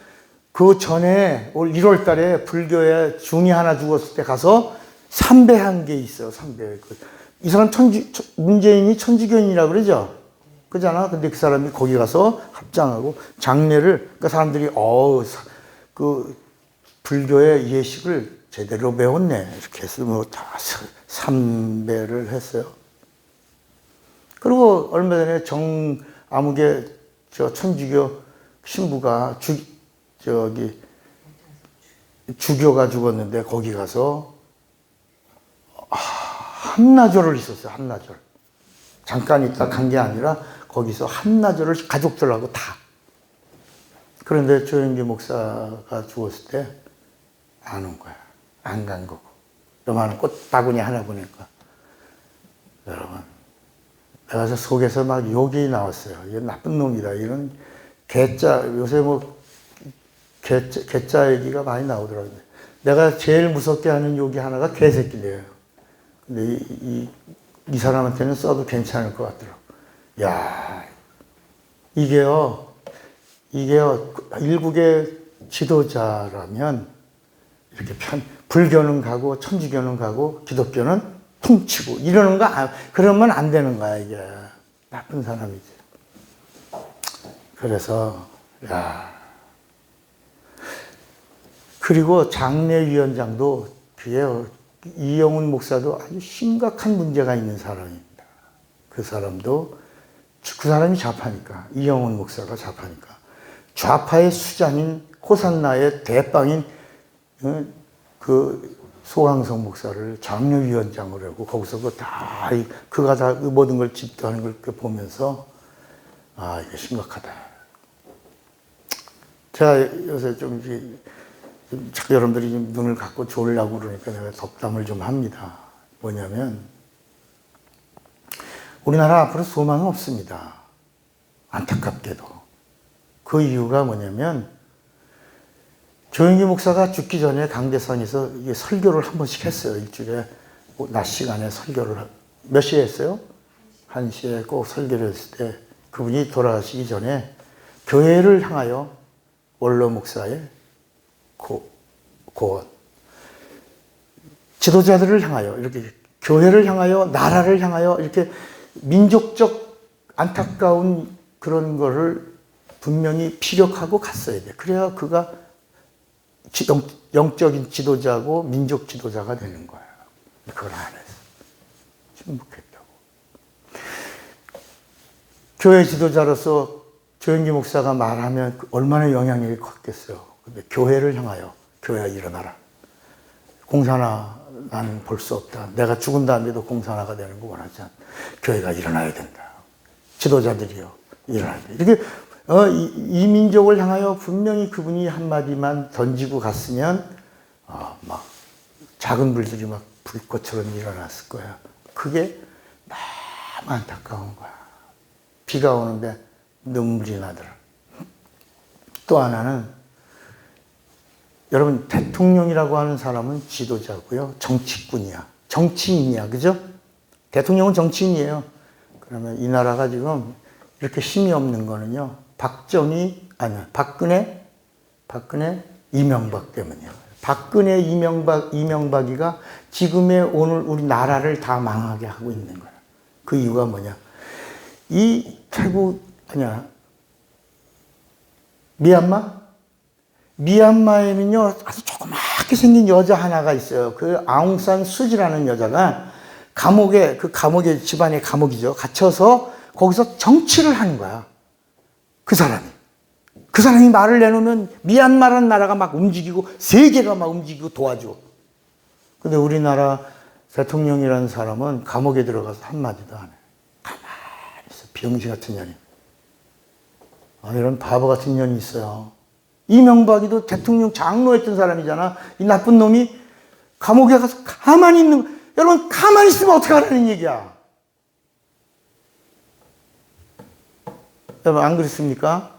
그 전에 올 1월 달에 불교에 중이 하나 죽었을 때 가서 삼배한 게 있어요, 삼배. 이 사람 문재인이 천주교인이라고 그러죠? 그잖아. 근데 그 사람이 거기 가서 합장하고 장례를, 그러니까 사람들이, 그 불교의 예식을 제대로 배웠네. 이렇게 해서 다 삼배를 했어요. 그리고 얼마 전에 아무개 천주교 신부가 주교가 죽었는데 거기 가서 한나절을 있었어요. 한나절. 잠깐 있다 간 게 아니라 거기서 한나절을 가족들하고 다. 그런데 조영기 목사가 죽었을 때 안 온 거야. 안 간 거고. 요만한 꽃바구니 하나 보니까. 여러분, 내가 속에서 막 욕이 나왔어요. 이게 나쁜 놈이다. 이런 요새 개짜 얘기가 많이 나오더라고요. 내가 제일 무섭게 하는 욕이 하나가 개새끼래요. 근데 이 사람한테는 써도 괜찮을 것 같더라고. 야, 이게요, 일국의 지도자라면 이렇게 불교는 가고 천주교는 가고 기독교는 퉁치고 이러는 거, 그러면 안 되는 거야, 이게. 나쁜 사람이지. 그래서, 그리고 장례위원장도 그게요, 이영훈 목사도 아주 심각한 문제가 있는 사람입니다. 그 사람이 좌파니까, 이영훈 목사가 좌파니까. 좌파의 수장인 호산나의 대빵인 그 소강성 목사를 장례위원장으로 하고 거기서 그가 다 모든 걸 집도하는 걸 보면서 이게 심각하다. 제가 요새 자꾸 여러분들이 좀 눈을 감고 졸려고 그러니까 내가 덕담을 좀 합니다. 뭐냐면, 우리나라 앞으로 소망은 없습니다. 안타깝게도. 그 이유가 뭐냐면 조영기 목사가 죽기 전에 강대상에서 설교를 한 번씩 했어요. 일주일에 낮 시간에 설교를 몇 시에 했어요? 1시에 꼭 설교를 했을 때 그분이 돌아가시기 전에 교회를 향하여 원로 목사의 고언, 지도자들을 향하여 이렇게 교회를 향하여 나라를 향하여 이렇게 민족적 안타까운 그런 거를 분명히 피력하고 갔어야 돼. 그래야 그가 영적인 지도자고 민족 지도자가 되는 거야. 그걸 안 했어. 침묵했다고. 교회 지도자로서 조영기 목사가 말하면 얼마나 영향력이 컸겠어요. 근데 교회를 향하여 교회야 일어나라. 공산화 나는 볼 수 없다. 내가 죽은 다음에도 공산화가 되는 거 원하지 않다. 교회가 일어나야 된다. 지도자들이요 일어나야 된다. 이렇게 이 민족을 향하여 분명히 그분이 한마디만 던지고 갔으면 막 작은 불들이 막 불꽃처럼 일어났을 거야. 그게 너무 안타까운 거야. 비가 오는데 눈물이 나더라. 또 하나는 여러분 대통령이라고 하는 사람은 지도자고요. 정치꾼이야. 정치인이야. 그죠? 대통령은 정치인이에요. 그러면 이 나라가 지금 이렇게 힘이 없는 거는요. 박근혜, 이명박 때문이야. 박근혜, 이명박이가 지금의 오늘 우리 나라를 다 망하게 하고 있는 거야. 그 이유가 뭐냐? 이 미얀마에는요, 아주 조그맣게 생긴 여자 하나가 있어요. 그 아웅산 수지라는 여자가 감옥에 집안의 감옥이죠. 갇혀서 거기서 정치를 하는 거야. 그 사람이 말을 내놓으면 미얀마라는 나라가 막 움직이고 세계가 막 움직이고 도와줘. 근데 우리나라 대통령이라는 사람은 감옥에 들어가서 한마디도 안 해. 가만히 있어. 병신 같은 년이. 이런 바보 같은 년이 있어요. 이명박이도 대통령 장로했던 사람이잖아. 이 나쁜 놈이 감옥에 가서 가만히 있는 거. 여러분 가만히 있으면 어떻게 하라는 얘기야. 여러분 안 그렇습니까?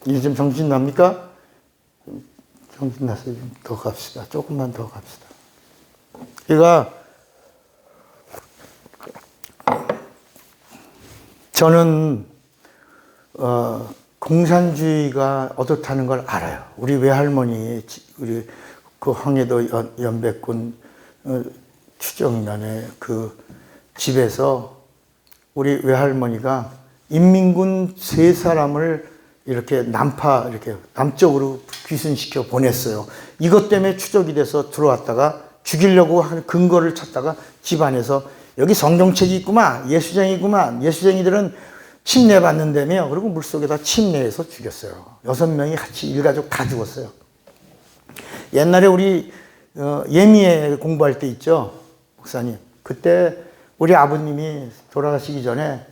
이제 좀 정신 납니까? 정신 나서 좀 더 갑시다. 조금만 더 갑시다. 그러니까 저는 공산주의가 어떻다는 걸 알아요. 우리 외할머니, 우리 그 황해도 연백군 추정면에 그 집에서 우리 외할머니가 인민군 3사람을 이렇게 남쪽으로 귀순시켜 보냈어요. 이것 때문에 추적이 돼서 들어왔다가 죽이려고 하는 근거를 찾다가 집안에서 여기 성경책이 있구만, 예수쟁이구만, 예수쟁이들은 침례받는다며. 그리고 물속에다 침례해서 죽였어요. 6명이 같이 일가족 다 죽었어요. 옛날에 우리 예미에 공부할 때 있죠, 목사님. 그때 우리 아버님이 돌아가시기 전에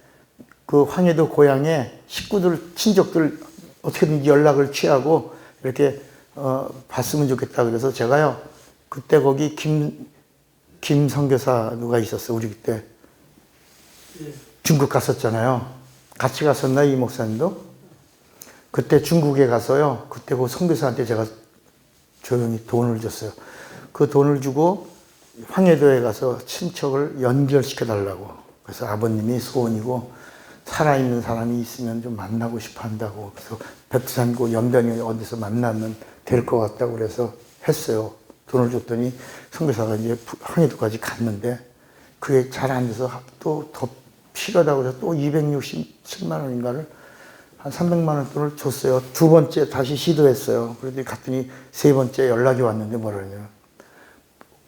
그 황해도 고향에 식구들, 친족들 어떻게든지 연락을 취하고 이렇게 봤으면 좋겠다 그래서 제가요, 그때 거기 김 선교사 누가 있었어. 우리 그때 중국 갔었잖아요. 같이 갔었나 이 목사님도? 그때 중국에 가서요, 그때 그 선교사한테 제가 조용히 돈을 줬어요. 그 돈을 주고 황해도에 가서 친척을 연결시켜 달라고. 그래서 아버님이 소원이고 살아있는 사람이 있으면 좀 만나고 싶어 한다고. 그래서 백두산고 연변이 어디서 만나면 될 것 같다고 그래서 했어요. 돈을 줬더니 선교사가 이제 황해도까지 갔는데 그게 잘 안 돼서 또 더 필요하다고 해서 또 267만 원인가를 한 300만 원 돈을 줬어요. 2번째 다시 시도했어요. 그런데 갔더니 3번째 연락이 왔는데 뭐라냐.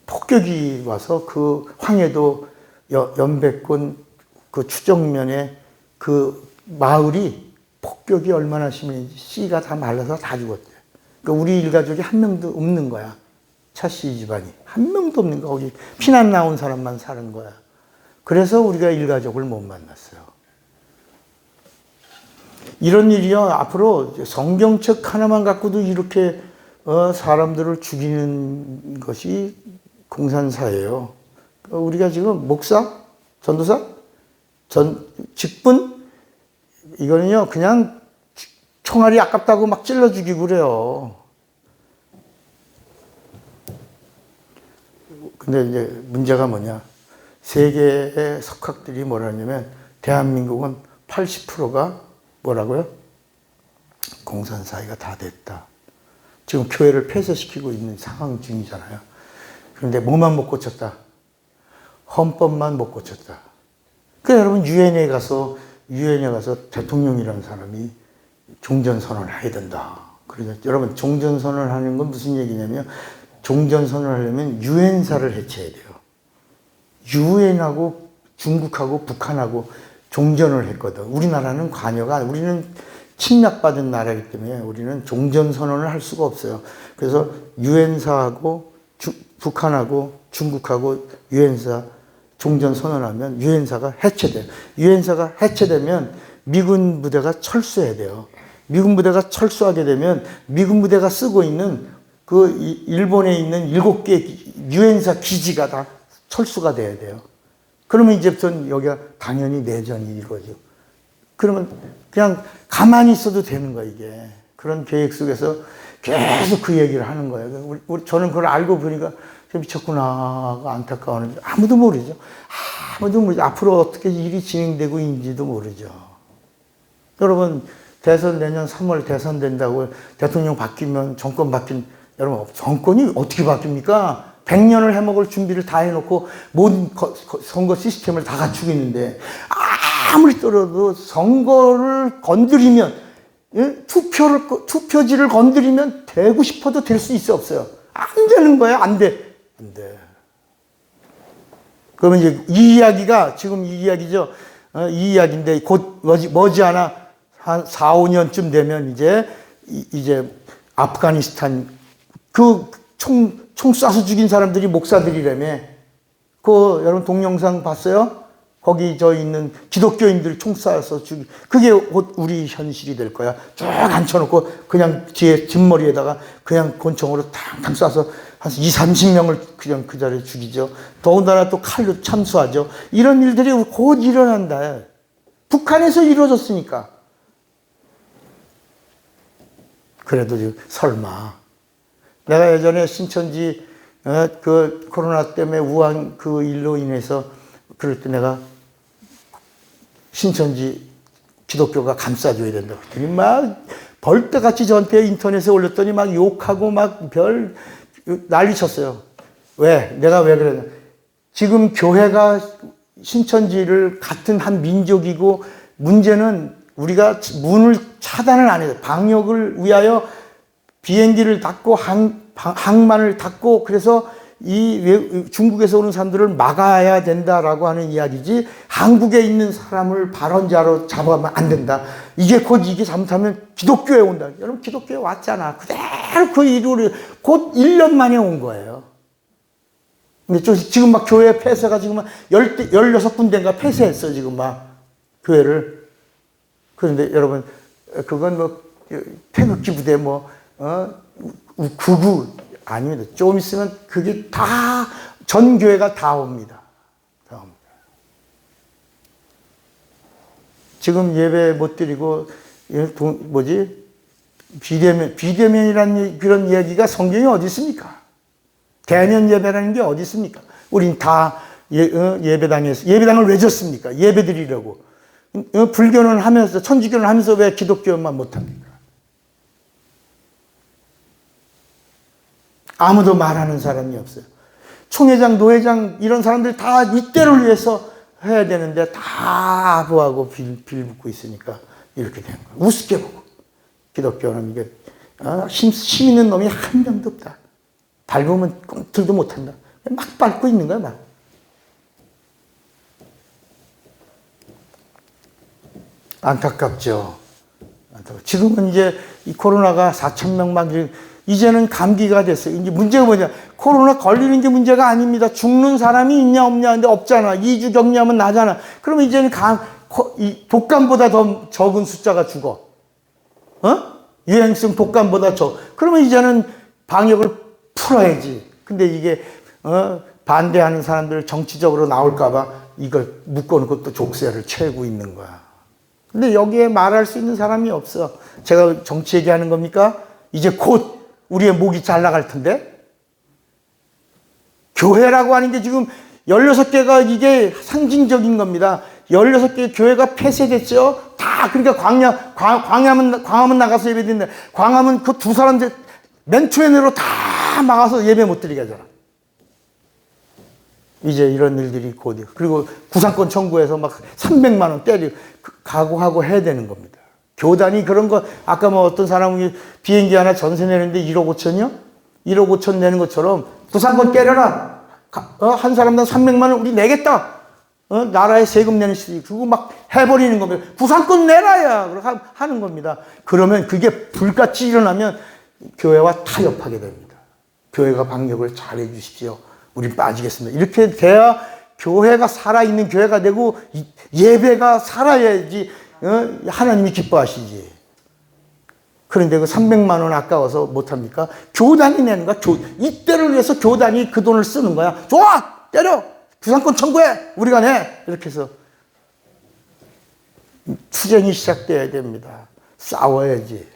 폭격이 와서 그 황해도 연백군 그 추정면에 그 마을이 폭격이 얼마나 심했는지 씨가 다 말라서 다 죽었대. 그러니까 우리 일가족이 한 명도 없는 거야. 차씨 집안이. 한 명도 없는 거야. 거기 피난 나온 사람만 사는 거야. 그래서 우리가 일가족을 못 만났어요. 이런 일이요, 앞으로 성경책 하나만 갖고도 이렇게 사람들을 죽이는 것이 공산사예요. 우리가 지금 목사, 전도사, 직분 이거는요, 그냥 총알이 아깝다고 막 찔러 죽이고 그래요. 근데 이제 문제가 뭐냐. 세계의 석학들이 뭐라냐면, 대한민국은 80%가 뭐라고요? 공산사회가 다 됐다. 지금 교회를 폐쇄시키고 있는 상황 중이잖아요. 그런데 뭐만 못 고쳤다? 헌법만 못 고쳤다. 그래서 여러분 유엔에 가서 대통령이라는 사람이 종전선언을 해야 된다. 그러죠. 여러분 종전선언을 하는 건 무슨 얘기냐면, 종전선언을 하려면 유엔사를 해체해야 돼요. 유엔하고 중국하고 북한하고 종전을 했거든. 우리나라는 관여가, 우리는 침략받은 나라이기 때문에 우리는 종전선언을 할 수가 없어요. 그래서 유엔사하고 북한하고 중국하고 유엔사 종전선언하면 유엔사가 해체돼요. 유엔사가 해체되면 미군 부대가 철수해야 돼요. 미군 부대가 철수하게 되면 미군 부대가 쓰고 있는 그 일본에 있는 7개 유엔사 기지가 다 철수가 돼야 돼요. 그러면 이제부터는 여기가 당연히 내전이 이루어지고, 그러면 그냥 가만히 있어도 되는 거야, 이게. 그런 계획 속에서 계속 그 얘기를 하는 거예요. 저는 그걸 알고 보니까 미쳤구나, 안타까워하는데 아무도 모르죠. 아무도 모르죠. 앞으로 어떻게 일이 진행되고 있는지도 모르죠. 여러분, 대선 내년 3월 대선 된다고 대통령 바뀌면, 정권 바뀐, 여러분, 정권이 어떻게 바뀝니까? 100년을 해먹을 준비를 다 해놓고 모든 선거 시스템을 다 갖추고 있는데, 아무리 떨어도 선거를 건드리면, 투표지를 건드리면 되고 싶어도 될 수 있어, 없어요? 안 되는 거예요. 안 돼. 안 돼. 그러면 이제 이 이야기가, 지금 이 이야기죠. 이 이야기인데 곧 머지않아 한 4, 5년쯤 되면 이제 아프가니스탄 총 쏴서 죽인 사람들이 목사들이라며. 여러분 동영상 봤어요? 거기 있는 기독교인들 총 쏴서 죽인, 그게 곧 우리 현실이 될 거야. 쭉 앉혀놓고 그냥 뒤에 뒷머리에다가 그냥 권총으로 탕탕 쏴서 한 2, 30명을 그냥 그 자리에 죽이죠. 더군다나 또 칼로 참수하죠. 이런 일들이 곧 일어난다. 북한에서 이루어졌으니까. 그래도 설마. 내가 예전에 신천지 그 코로나 때문에 우한 그 일로 인해서 그럴 때 내가 신천지 기독교가 감싸줘야 된다 그랬더니 막 벌떼같이 저한테 인터넷에 올렸더니 막 욕하고 막 난리 쳤어요. 왜? 내가 왜 그랬냐. 지금 교회가 신천지를 같은 한 민족이고, 문제는 우리가 문을 차단을 안 해요. 방역을 위하여 비행기를 닫고 항만을 닫고, 그래서 중국에서 오는 사람들을 막아야 된다라고 하는 이야기지, 한국에 있는 사람을 발언자로 잡아가면 안 된다. 이게 잘못하면 기독교에 온다. 여러분, 기독교에 왔잖아. 그대로 그 이유를 곧 1년 만에 온 거예요. 근데 지금 막 교회 폐쇄가 지금 16군데인가 폐쇄했어, 지금 막 교회를. 그런데 여러분, 그건 태극기 부대 구구 아닙니다. 좀 있으면 그게 다, 전 교회가 다 옵니다. 다 옵니다. 지금 예배 못 드리고, 비대면이라는 그런 이야기가 성경에 어디 있습니까? 대면 예배라는 게 어디 있습니까? 우린 다 예배당을 왜 졌습니까? 예배 드리려고. 불교는 하면서, 천주교는 하면서 왜 기독교만 못합니까? 아무도 말하는 사람이 없어요. 총회장, 노회장 이런 사람들 다 이때를 위해서 해야 되는데 다 아부하고 빌붙고 있으니까 이렇게 된 거예요. 우습게 보고. 기독교는 이게 힘 있는 놈이 한 명도 없다. 밟으면 꿈틀도 못한다. 막 밟고 있는 거야, 막. 안타깝죠. 지금은 이제 이 코로나가 4,000명 막 이제는 감기가 됐어요. 이제 문제가 뭐냐. 코로나 걸리는 게 문제가 아닙니다. 죽는 사람이 있냐 없냐. 근데 없잖아. 2주 격리하면 나잖아. 그러면 이제는 독감보다 더 적은 숫자가 죽어. 유행성 독감보다 그러면 이제는 방역을 풀어야지. 근데 이게 반대하는 사람들 정치적으로 나올까 봐 이걸 묶어놓고 또 족쇄를 채우고 있는 거야. 근데 여기에 말할 수 있는 사람이 없어. 제가 정치 얘기하는 겁니까? 이제 곧 우리의 목이 잘 나갈 텐데. 교회라고 하는 게 지금 16개가 이게 상징적인 겁니다. 16개의 교회가 폐쇄됐죠. 다 그러니까 광화문 나가서 예배드리는데 광화문 그 두 사람들 맨 처음으로 다 막아서 예배 못 드리게 하잖아. 이제 이런 일들이 곧 그리고 구상권 청구해서 막 300만 원 때리고 각오하고 해야 되는 겁니다. 교단이 그런 거 아까 뭐 어떤 사람이 비행기 하나 전세 내는데 1억 5천이요? 1억 5천 내는 것처럼 구상권 때려라. 한 사람당 300만 원 우리 내겠다. 나라에 세금 내는 시 그거 막 해버리는 겁니다. 구상권 내라야 그렇게 하는 겁니다. 그러면 그게 불같이 일어나면 교회와 타협하게 됩니다. 교회가 방역을 잘 해주십시오. 우린 빠지겠습니다. 이렇게 돼야 교회가 살아있는 교회가 되고 예배가 살아야지 하나님이 기뻐하시지. 그런데 그 300만 원 아까워서 못합니까? 교단이 내는 거야. 이때를 위해서 교단이 그 돈을 쓰는 거야. 좋아! 때려! 부상권 청구해! 우리가 내! 이렇게 해서 투쟁이 시작돼야 됩니다. 싸워야지.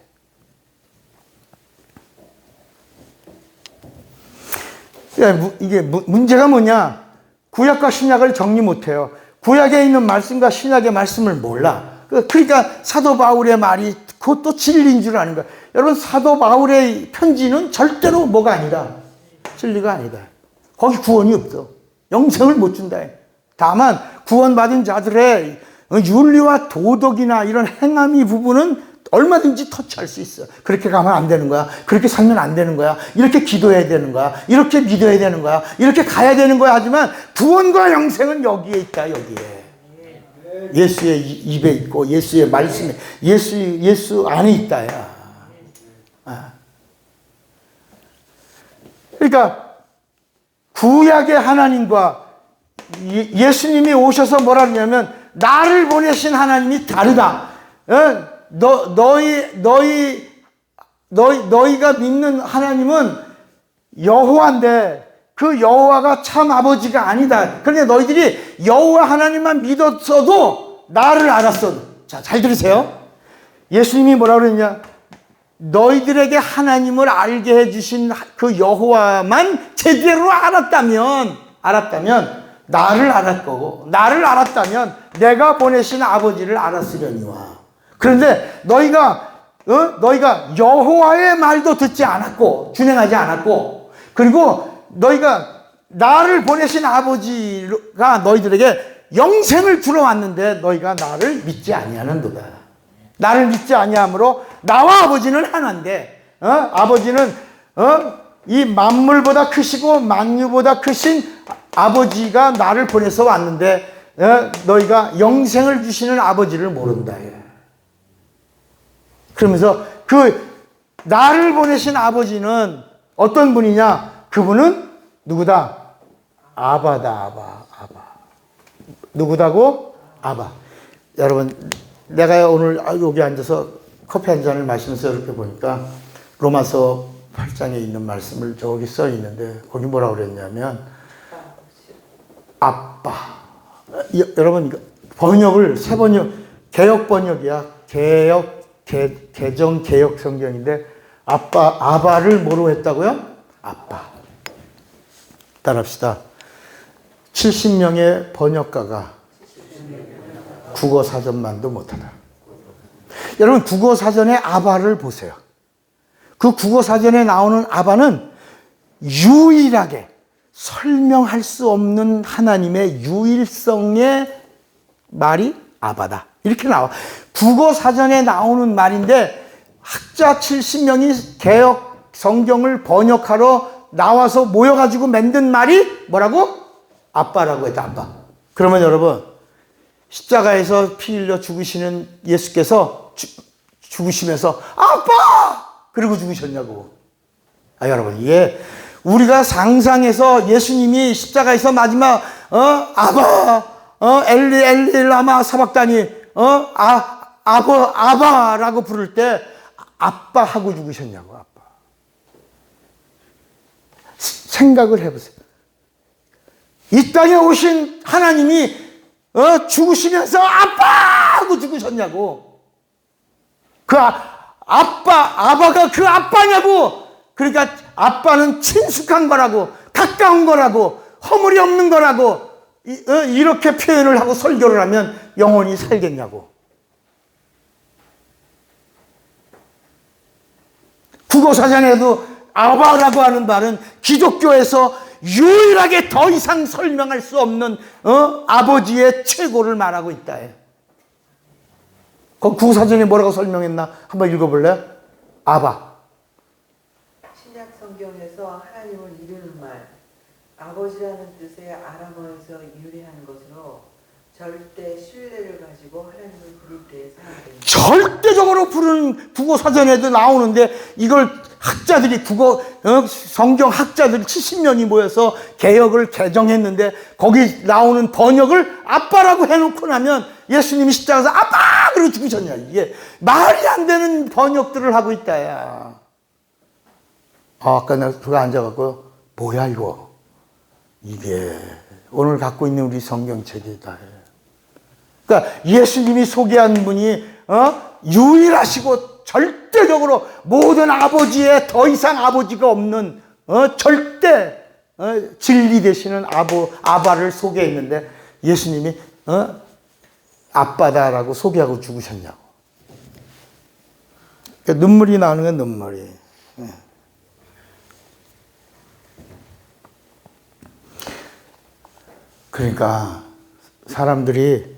이게 문제가 뭐냐? 구약과 신약을 정리 못해요. 구약에 있는 말씀과 신약의 말씀을 몰라. 그러니까 사도 바울의 말이 그것도 진리인 줄 아는 거야. 여러분 사도 바울의 편지는 절대로 뭐가 아니다. 진리가 아니다. 거기 구원이 없어. 영생을 못 준다. 다만 구원받은 자들의 윤리와 도덕이나 이런 행함의 부분은 얼마든지 터치할 수 있어. 그렇게 가면 안 되는 거야. 그렇게 살면 안 되는 거야. 이렇게 기도해야 되는 거야. 이렇게 믿어야 되는 거야. 이렇게 가야 되는 거야. 하지만 구원과 영생은 여기에 있다. 여기에. 예수의 입에 있고 예수의 말씀에 예수 안에 있다야. 그러니까 구약의 하나님과 예수님이 오셔서 뭐라 그러냐면 나를 보내신 하나님이 다르다. 너희가 믿는 하나님은 여호와인데 그 여호와가 참 아버지가 아니다. 그런데 너희들이 여호와 하나님만 믿었어도 나를 알았어. 자, 잘 들으세요. 예수님이 뭐라 그랬냐? 너희들에게 하나님을 알게 해주신 그 여호와만 제대로 알았다면 나를 알았 거고, 나를 알았다면 내가 보내신 아버지를 알았으려니와. 그런데 너희가 여호와의 말도 듣지 않았고 준행하지 않았고, 그리고 너희가 나를 보내신 아버지가 너희들에게 영생을 주러 왔는데 너희가 나를 믿지 아니하는도다. 나를 믿지 아니하므로 나와 아버지는 하나인데 아버지는 이 만물보다 크시고 만유보다 크신 아버지가 나를 보내서 왔는데 너희가 영생을 주시는 아버지를 모른다. 그러면서 그 나를 보내신 아버지는 어떤 분이냐? 그분은 누구다? 아바다. 아바. 누구다고? 아바. 여러분, 내가 오늘 여기 앉아서 커피 한 잔을 마시면서 이렇게 보니까 로마서 8장에 있는 말씀을 저기 써 있는데 거기 뭐라고 그랬냐면 아빠. 여러분 번역을 새 번역 개역 번역이야. 개정 개역 성경인데 아바를 뭐로 했다고요? 아빠. 따라합시다. 70명의 번역가가 국어 사전만도 못하다. 여러분 국어 사전의 아바를 보세요. 그 국어 사전에 나오는 아바는 유일하게 설명할 수 없는 하나님의 유일성의 말이 아바다. 이렇게 나와. 국어 사전에 나오는 말인데 학자 70명이 개역 성경을 번역하러 나와서 모여가지고 만든 말이 뭐라고? 아빠라고 했다. 아빠. 그러면 여러분 십자가에서 피 흘려 죽으시는 예수께서 죽으시면서 아빠! 그리고 죽으셨냐고. 여러분 이게 우리가 상상해서 예수님이 십자가에서 마지막 아바 엘리 라마 사박다니 아바라고 부를 때 아빠 하고 죽으셨냐고. 아빠. 생각을 해보세요. 이 땅에 오신 하나님이 죽으시면서 아빠! 하고 죽으셨냐고. 그 아빠가 그 아빠냐고. 그러니까 아빠는 친숙한 거라고, 가까운 거라고, 허물이 없는 거라고, 이렇게 표현을 하고 설교를 하면 영원히 살겠냐고. 국어사전에도 아바라고 하는 말은 기독교에서 유일하게 더 이상 설명할 수 없는 아버지의 최고를 말하고 있다. 그 국어사전에 뭐라고 설명했나? 한번 읽어볼래? 아바. 신약 성경에서 하나님을 이르는 말, 아버지라는 뜻의 아람어에서 유래한 것으로 절대 신뢰를 가지고 하나님을 부를 때에 사용됩니다. 절대적으로 부르는 국어사전에도 나오는데 이걸 학자들이 성경 학자들이 70명이 모여서 개역을 개정했는데 거기 나오는 번역을 아빠라고 해놓고 나면 예수님이 십자가에서 아빠! 그러고 죽으셨냐. 이게 말이 안 되는 번역들을 하고 있다. 야. 아까 내가 그거 앉아갖고 뭐야 이거. 이게 오늘 갖고 있는 우리 성경책이다. 그러니까 예수님이 소개한 분이 유일하시고 절대적으로 모든 아버지에 더 이상 아버지가 없는 절대 진리 되시는 아바를 소개했는데 예수님이 아빠다라고 소개하고 죽으셨냐고. 그러니까 눈물이 나는 건 눈물이. 그러니까 사람들이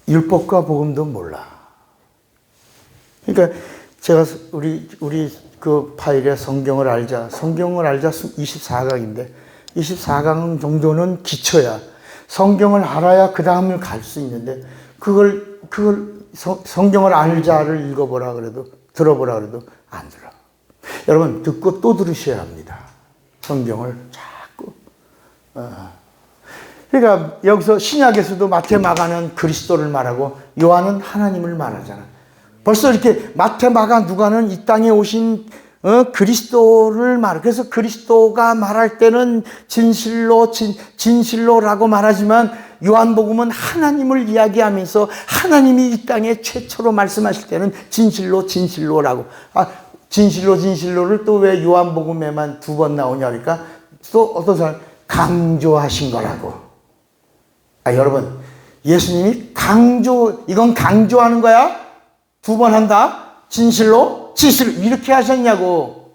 율법과 복음도 몰라. 그러니까 제가 우리 그 파일에 성경을 알자 24강인데 24강 정도는 기초야. 성경을 알아야 그 다음을 갈 수 있는데 그걸 성경을 알자를 읽어보라 그래도 들어보라 그래도 안 들어. 여러분 듣고 또 들으셔야 합니다. 성경을 자꾸. 그러니까 여기서 신약에서도 마태, 마가는 그리스도를 말하고 요한은 하나님을 말하잖아. 벌써 이렇게 마태, 마가, 누가는 이 땅에 오신 그리스도를 말해. 그래서 그리스도가 말할 때는 진실로라고 말하지만 요한복음은 하나님을 이야기하면서 하나님이 이 땅에 최초로 말씀하실 때는 진실로라고. 진실로를 또 왜 요한복음에만 2번 나오냐 그러니까 또 어떤 사람 강조하신 거라고. 여러분 예수님이 이건 강조하는 거야? 2번 한다? 진실로 이렇게 하셨냐고.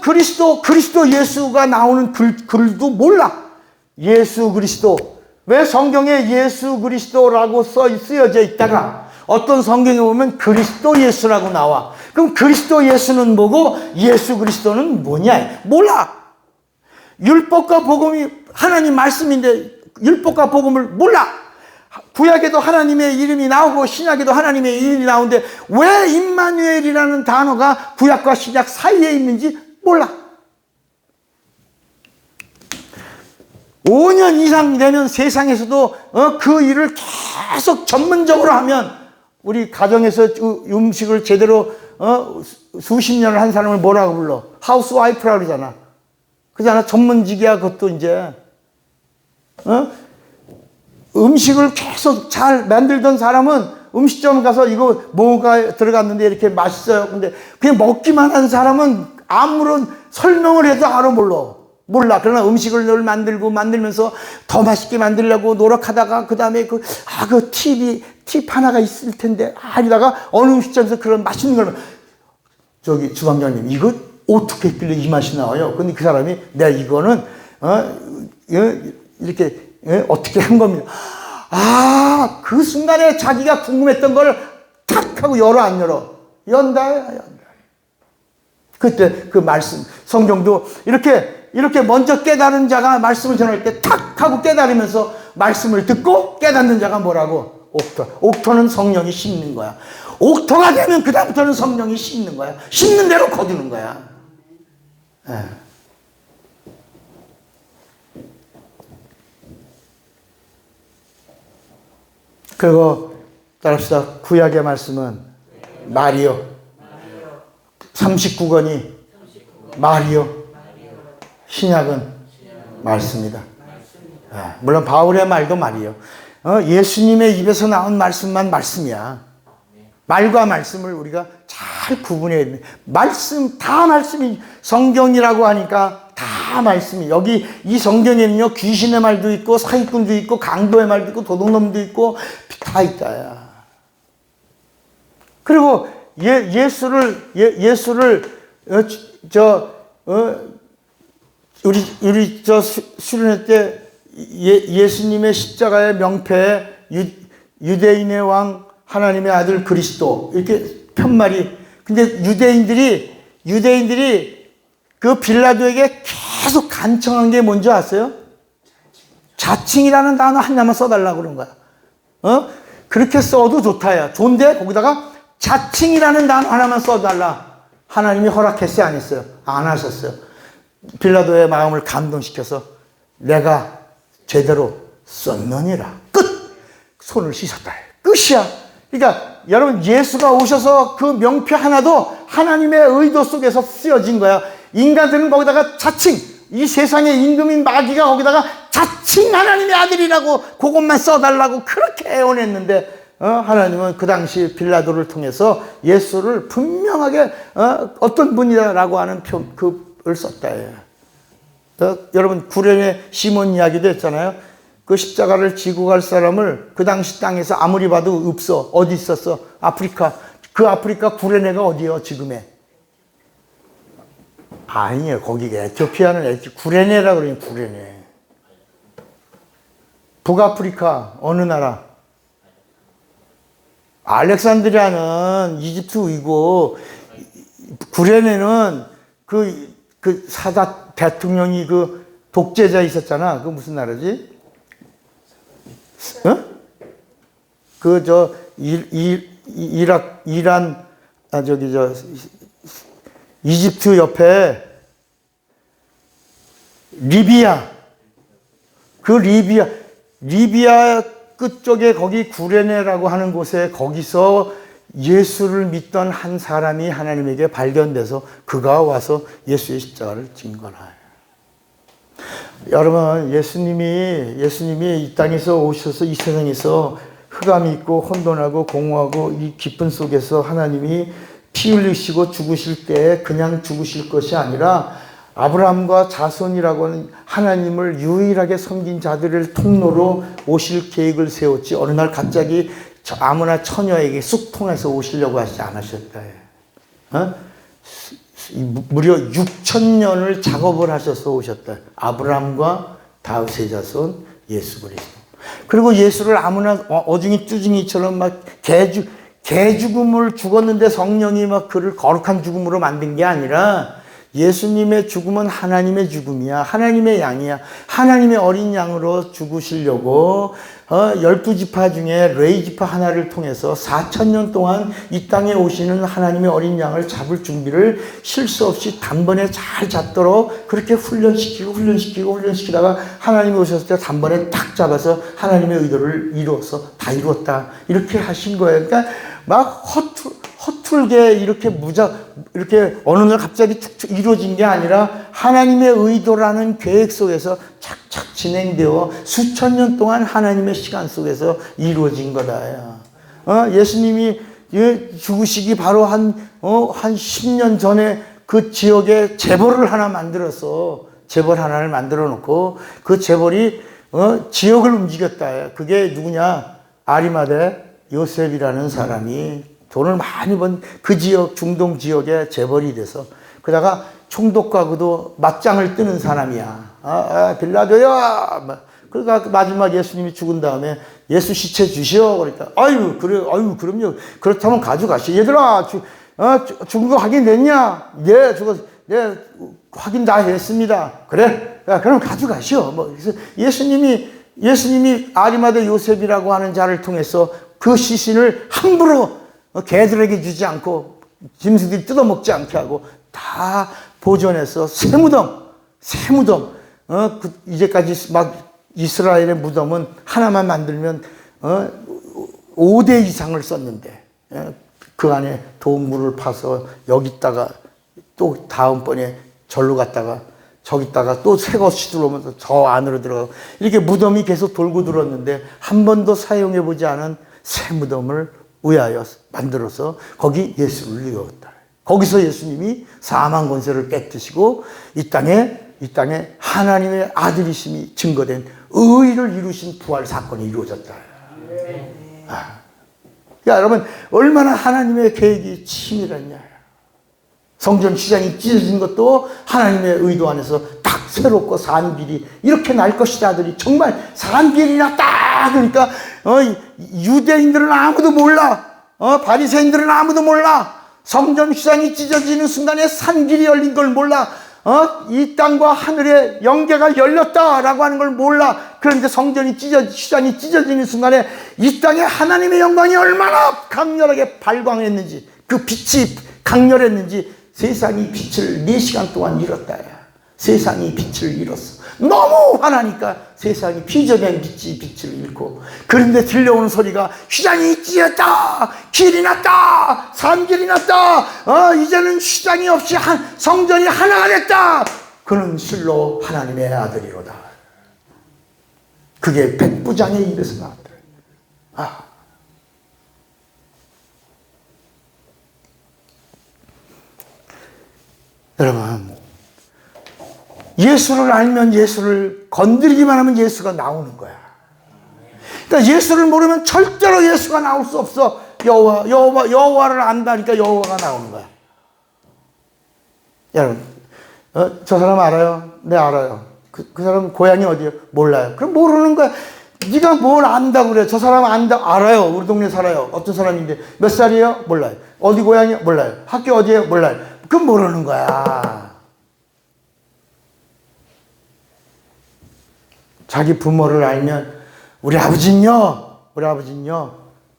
그리스도 예수가 나오는 글도 몰라. 예수 그리스도. 왜 성경에 예수 그리스도라고 쓰여져 있다가 어떤 성경에 보면 그리스도 예수라고 나와. 그럼 그리스도 예수는 뭐고 예수 그리스도는 뭐냐? 몰라. 율법과 복음이 하나님 말씀인데 율법과 복음을 몰라. 구약에도 하나님의 이름이 나오고 신약에도 하나님의 이름이 나오는데 왜 임마누엘이라는 단어가 구약과 신약 사이에 있는지 몰라. 5년 이상 되면 세상에서도 그 일을 계속 전문적으로 하면 우리 가정에서 음식을 제대로 수십 년을 한 사람을 뭐라고 불러? 하우스와이프라고 그러잖아. 그잖아. 전문직이야 그것도 이제. 음식을 계속 잘 만들던 사람은 음식점 가서 이거 뭐가 들어갔는데 이렇게 맛있어요. 근데 그냥 먹기만 한 사람은 아무런 설명을 해도 몰라. 그러나 음식을 늘 만들면서 더 맛있게 만들려고 노력하다가 그 다음에 그 팁 하나가 있을 텐데 이러다가 어느 음식점에서 그런 맛있는 걸 저기 주방장님 이거 어떻게 했길래 이 맛이 나와요? 근데 그 사람이 내가 이거는 이렇게 어떻게 한 겁니다. 그 순간에 자기가 궁금했던 걸 탁 하고 열어 안 열어? 연다. 그때 그 말씀 성경도 이렇게 먼저 깨달은 자가 말씀을 전할 때 탁 하고 깨달으면서 말씀을 듣고 깨닫는 자가 뭐라고? 옥토는 성령이 심는 거야. 옥토가 되면 그 다음부터는 성령이 심는 거야. 심는 대로 거두는 거야. 그리고 따라합시다. 구약의 말씀은 말이요. 39권이 말이요. 신약은 말씀이다. 물론 바울의 말도 말이에요. 예수님의 입에서 나온 말씀만 말씀이야. 말과 말씀을 우리가 잘 구분해야 돼. 말씀, 다 말씀이, 성경이라고 하니까 다 말씀이. 여기 이 성경에는요, 귀신의 말도 있고, 사기꾼도 있고, 강도의 말도 있고, 도둑놈도 있고, 다 있다야. 그리고 예수를, 우리 수련회 때 예수님의 십자가의 명패에 유대인의 왕, 하나님의 아들 그리스도, 이렇게 편말이. 근데 유대인들이 그 빌라도에게 계속 간청한 게 뭔지 아세요? 자칭이라는 단어 하나만 써달라고 그런 거야. 그렇게 써도 좋다야. 좋은데 거기다가 자칭이라는 단어 하나만 써달라. 하나님이 허락했어요, 안 했어요? 안 하셨어요. 빌라도의 마음을 감동시켜서 내가 제대로 썼느니라. 끝! 손을 씻었다. 끝이야. 그러니까 여러분, 예수가 오셔서 그 명패 하나도 하나님의 의도 속에서 쓰여진 거야. 인간들은 거기다가 자칭, 이 세상의 임금인 마귀가 거기다가 자칭 하나님의 아들이라고 그것만 써달라고 그렇게 애원했는데, 하나님은 그 당시 빌라도를 통해서 예수를 분명하게 어떤 분이다라고 하는 그를 썼다. 여러분, 구레네 시몬 이야기도 했잖아요. 그 십자가를 지고 갈 사람을 그 당시 땅에서 아무리 봐도 없어. 어디 있었어? 아프리카. 그 아프리카 구레네가 어디요, 지금에? 아니에요. 거기가 에티오피아는 구레네라 그러니 구레네. 북아프리카 어느 나라? 알렉산드리아는 이집트이고, 구레네는 그 사다 대통령이 그 독재자 있었잖아. 그 무슨 나라지? 이란, 이집트 옆에 리비아. 그 리비아 끝쪽에 거기 구레네라고 하는 곳에 거기서 예수를 믿던 한 사람이 하나님에게 발견돼서 그가 와서 예수의 십자가를 진 거라. 여러분, 예수님이 이 땅에서 오셔서 이 세상에서 흑암이 있고 혼돈하고 공허하고 이 기쁨 속에서 하나님이 피 흘리시고 죽으실 때 그냥 죽으실 것이 아니라 아브라함과 자손이라고 하는 하나님을 유일하게 섬긴 자들을 통로로 오실 계획을 세웠지, 어느 날 갑자기 아무나 처녀에게 쑥 통해서 오시려고 하시지 않으셨다. 무려 6,000년을 작업을 하셔서 오셨다. 아브라함과 다윗의 자손 예수 그리스도. 그리고 예수를 아무나 어중이 뚜중이처럼 막 개죽음을 죽었는데 성령이 막 그를 거룩한 죽음으로 만든 게 아니라, 예수님의 죽음은 하나님의 죽음이야. 하나님의 양이야. 하나님의 어린 양으로 죽으시려고 12지파 중에 레위지파 하나를 통해서 4,000년 동안 이 땅에 오시는 하나님의 어린 양을 잡을 준비를 실수 없이 단번에 잘 잡도록 그렇게 훈련시키다가 하나님이 오셨을 때 단번에 딱 잡아서 하나님의 의도를 이루어서 다 이루었다. 이렇게 하신 거예요. 그러니까 막 허툴게 이렇게 이렇게 어느 날 갑자기 툭툭 이루어진 게 아니라 하나님의 의도라는 계획 속에서 착착 진행되어 수천 년 동안 하나님의 시간 속에서 이루어진 거다. 예수님이 죽으시기 바로 한 10년 전에 그 지역에 재벌을 하나 만들어서 재벌 하나를 만들어 놓고 그 재벌이 지역을 움직였다. 그게 누구냐? 아리마대 요셉이라는 사람이 돈을 많이 번 그 지역, 중동 지역에 재벌이 돼서, 그러다가 총독과도 맞짱을 뜨는 사람이야. 빌라도야! 그러니까 마지막 예수님이 죽은 다음에 예수 시체 주시오. 그러니까, 아유, 그럼요. 그렇다면 가져가시오. 얘들아, 죽은 거 확인됐냐? 예, 확인 다 했습니다. 그래? 그럼 가져가시오. 그래서 예수님이 아리마대 요셉이라고 하는 자를 통해서 그 시신을 함부로 개들에게 주지 않고 짐승들이 뜯어먹지 않게 하고 다 보존해서 새 무덤, 이제까지 막 이스라엘의 무덤은 하나만 만들면 5대 이상을 썼는데, 그 안에 동물을 파서 여기다가 또 다음번에 절로 갔다가 저기다가 또 새 것이 들어오면서 저 안으로 들어가고 이렇게 무덤이 계속 돌고 들었는데 한 번도 사용해 보지 않은 새 무덤을 위하여 만들어서 거기 예수를 이었다. 거기서 예수님이 사망 권세를 뺏기시고 이 땅에 하나님의 아들이심이 증거된 의를 이루신 부활 사건이 이루어졌다. 그러니까 여러분 얼마나 하나님의 계획이 치밀했냐. 성전 휘장이 찢어진 것도 하나님의 의도 안에서 딱 새롭고 산 길이 이렇게 날 것이다들이 정말 산 길이 났다. 그러니까 유대인들은 아무도 몰라. 바리새인들은 아무도 몰라. 성전 휘장이 찢어지는 순간에 산 길이 열린 걸 몰라. 이 땅과 하늘의 영계가 열렸다라고 하는 걸 몰라. 그런데 휘장이 찢어지는 순간에 이 땅에 하나님의 영광이 얼마나 강렬하게 발광했는지, 그 빛이 강렬했는지 세상이 빛을 4시간 동안 잃었다. 세상이 빛을 잃었어. 너무 화나니까 세상이 비전된 빛을 잃고, 그런데 들려오는 소리가 휘장이 찢었다, 길이 났다, 산길이 났다, 이제는 휘장이 없이 성전이 하나가 됐다. 그는 실로 하나님의 아들이로다. 그게 백부장의 입에서 나왔다. 여러분, 예수를 알면 예수를 건드리기만 하면 예수가 나오는 거야. 그러니까 예수를 모르면 절대로 예수가 나올 수 없어. 여호와를 안다니까 여호와가 나오는 거야. 여러분, 저 사람 알아요? 네, 알아요. 그 사람 고향이 어디예요? 몰라요. 그럼 모르는 거야. 네가 뭘 안다고 그래? 저 사람 알아요. 우리 동네 살아요. 어떤 사람인데 몇 살이에요? 몰라요. 어디 고향이요? 몰라요. 학교 어디예요? 몰라요. 그건 모르는 거야. 자기 부모를 알면 우리 아버지는요